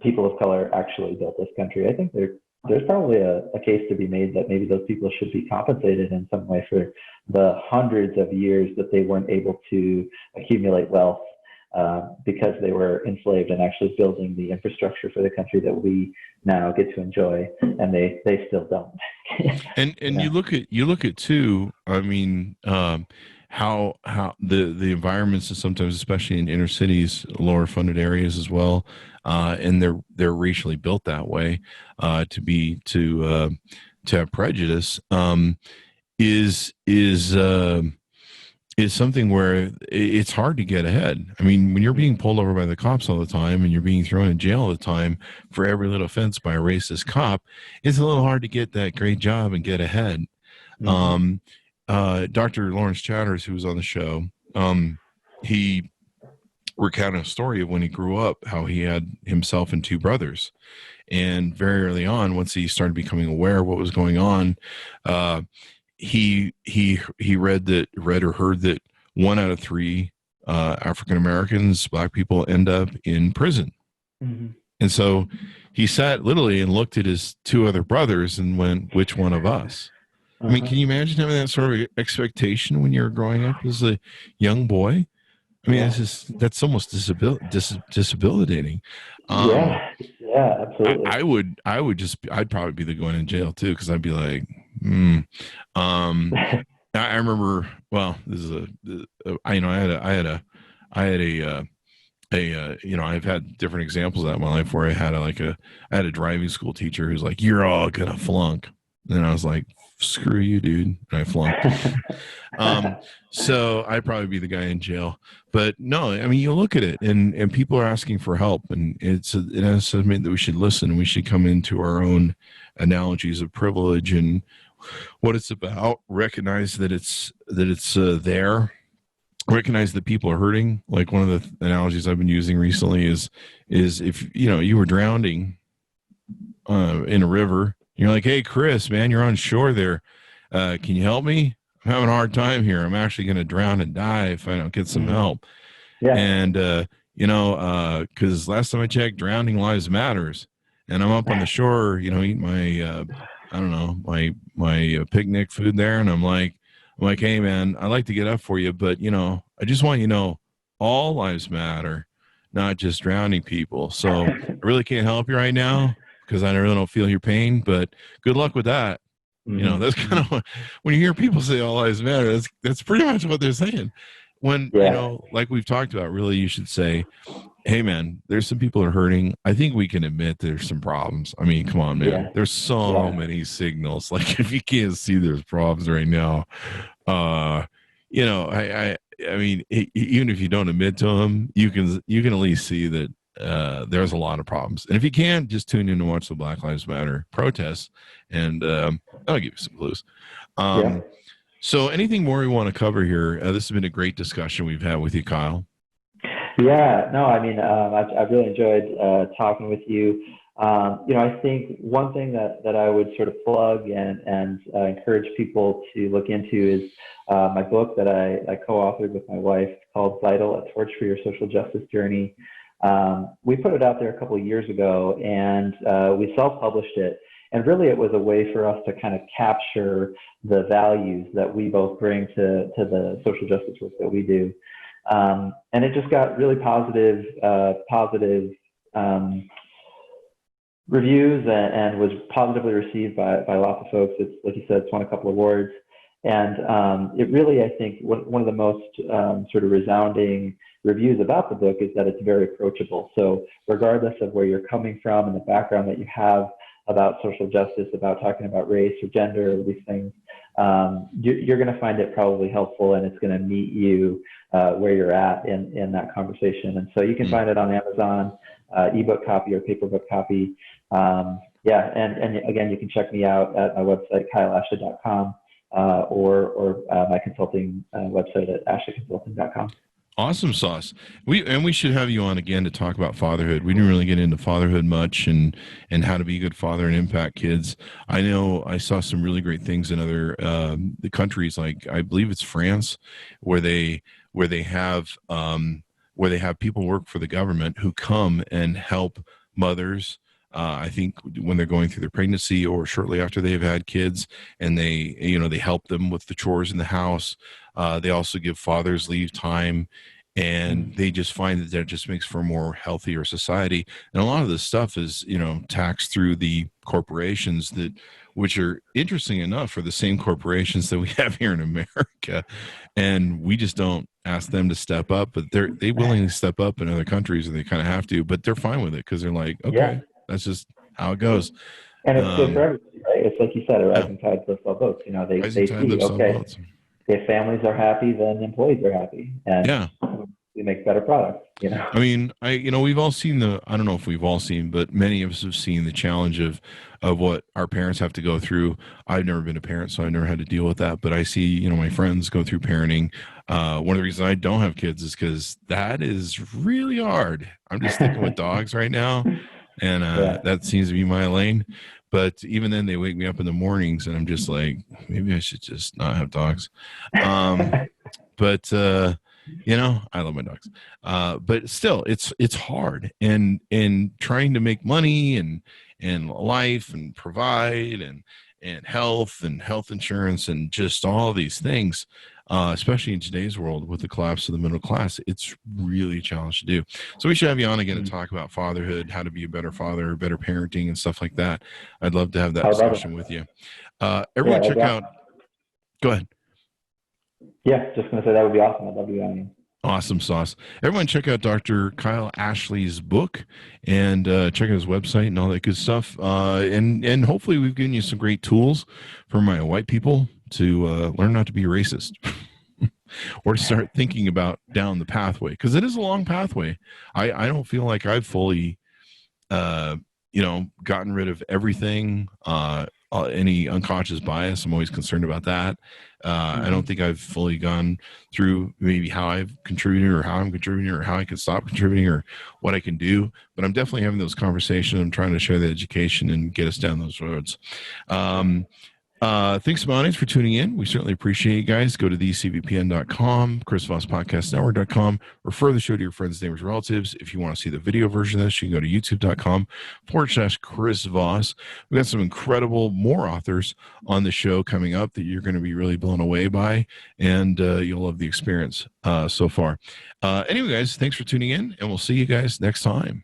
people of color actually built this country, I think there's probably a case to be made that maybe those people should be compensated in some way for the hundreds of years that they weren't able to accumulate wealth because they were enslaved and actually building the infrastructure for the country that we now get to enjoy, and they still don't. And you look at too, I mean, how the environments, sometimes, especially in inner cities, lower funded areas as well, and they're racially built that way to have prejudice, is something where it's hard to get ahead. I mean, when you're being pulled over by the cops all the time and you're being thrown in jail all the time for every little offense by a racist cop, it's a little hard to get that great job and get ahead. Dr. Lawrence Chatters, who was on the show, he recounted a story of when he grew up, how he had himself and two brothers. And very early on, once he started becoming aware of what was going on, he read or heard that 1 out of 3 African Americans, Black people, end up in prison. And so he sat literally and looked at his 2 other brothers and went, which one of us? I mean, can you imagine having that sort of expectation when you're growing up as a young boy? I mean, that's almost disabilitating. Yeah, absolutely. I'd probably be the going in jail too, because I'd be like, I remember. Well, this is I've had different examples of that in my life where I had a driving school teacher who's like, "You're all gonna flunk," and I was like, "Screw you, dude," and I flunked. So I'd probably be the guy in jail. But no, I mean, you look at it, and people are asking for help, and it has something that we should listen. We should come into our own analogies of privilege and what it's about. Recognize that it's there. Recognize that people are hurting. Like, one of the analogies I've been using recently is if you were drowning in a river. You're like, "Hey, Chris, man, you're on shore there. Can you help me? I'm having a hard time here. I'm actually going to drown and die if I don't get some help." Yeah. And, because last time I checked, drowning lives matters. And I'm up on the shore, eating my, my picnic food there. And I'm like, "Hey, man, I'd like to get up for you, but, I just want you to know all lives matter, not just drowning people. So I really can't help you right now, because I really don't feel your pain, but good luck with that." That's kind of when you hear people say all lives matter, that's pretty much what they're saying. When, like we've talked about, really, you should say, "Hey, man, there's some people that are hurting. I think we can admit there's some problems. I mean, come on, man. Yeah. There's so many signals. Like, if you can't see there's problems right now, I mean, even if you don't admit to them, you can at least see that there's a lot of problems. And if you can, just tune in and watch the Black Lives Matter protests, and I'll give you some clues. So anything more we want to cover here? This has been a great discussion we've had with you, Kyle. Yeah, no, I mean, I've really enjoyed talking with you. I think one thing that I would sort of plug and encourage people to look into is my book that I co-authored with my wife, called Vital: A Torch for Your Social Justice Journey. We put it out there a couple of years ago, and we self-published it. And really, it was a way for us to kind of capture the values that we both bring to the social justice work that we do. And it just got really positive reviews and was positively received by lots of folks. It's, like you said, it's won a couple of awards. And it really, I think, one of the most sort of resounding reviews about the book is that it's very approachable. So regardless of where you're coming from and the background that you have about social justice, about talking about race or gender or these things, you're going to find it probably helpful, and it's going to meet you where you're at in that conversation. And so you can find it on Amazon, ebook copy or paperback copy. And again, you can check me out at my website, kyleashlee.com, or my consulting website at ashleeconsulting.com. Awesome sauce. We should have you on again to talk about fatherhood. We didn't really get into fatherhood much and how to be a good father and impact kids. I know I saw some really great things in other countries, like I believe it's France, where they where they have people work for the government who come and help mothers. I think when they're going through their pregnancy or shortly after they've had kids, and they help them with the chores in the house. They also give fathers leave time, and they just find that just makes for a more healthier society. And a lot of this stuff is, taxed through the corporations which are, interesting enough, are the same corporations that we have here in America. And we just don't ask them to step up, but they willingly step up in other countries, and they kind of have to, but they're fine with it because they're like, okay, that's just how it goes. And it's good for everybody, right? It's like you said, a rising tide lifts all boats. They see, okay, if families are happy, then employees are happy, and we make better products. I mean, we've all seen I don't know if we've all seen, but many of us have seen the challenge of what our parents have to go through. I've never been a parent, so I never had to deal with that, but I see, my friends go through parenting. One of the reasons I don't have kids is because that is really hard. I'm just sticking with dogs right now, and that seems to be my lane. But even then, they wake me up in the mornings, and I'm just like, maybe I should just not have dogs. But I love my dogs. But still, it's hard, and trying to make money and life and provide and health insurance and just all these things, especially in today's world with the collapse of the middle class, it's really a challenge to do. So we should have you on again to talk about fatherhood, how to be a better father, better parenting, and stuff like that. I'd love to have that discussion with you. Everyone check out. Go ahead. Yeah, just going to say that would be awesome. I'd love to be on you. Awesome sauce. Everyone check out Dr. Kyle Ashlee's book, and check out his website and all that good stuff. And hopefully we've given you some great tools for my white people to learn not to be racist or to start thinking about down the pathway, because it is a long pathway. I don't feel like I've fully, gotten rid of everything, any unconscious bias. I'm always concerned about that. I don't think I've fully gone through maybe how I've contributed or how I'm contributing or how I can stop contributing or what I can do, but I'm definitely having those conversations. I'm trying to share the education and get us down those roads. Thanks, Bonnie, for tuning in. We certainly appreciate you guys. Go to thecvpn.com, Chris Voss Podcast Network.com. Refer the show to your friends, neighbors, relatives. If you want to see the video version of this, you can go to youtube.com/Chris Voss. We've got some incredible more authors on the show coming up that you're going to be really blown away by, and you'll love the experience so far. Anyway, guys, thanks for tuning in, and we'll see you guys next time.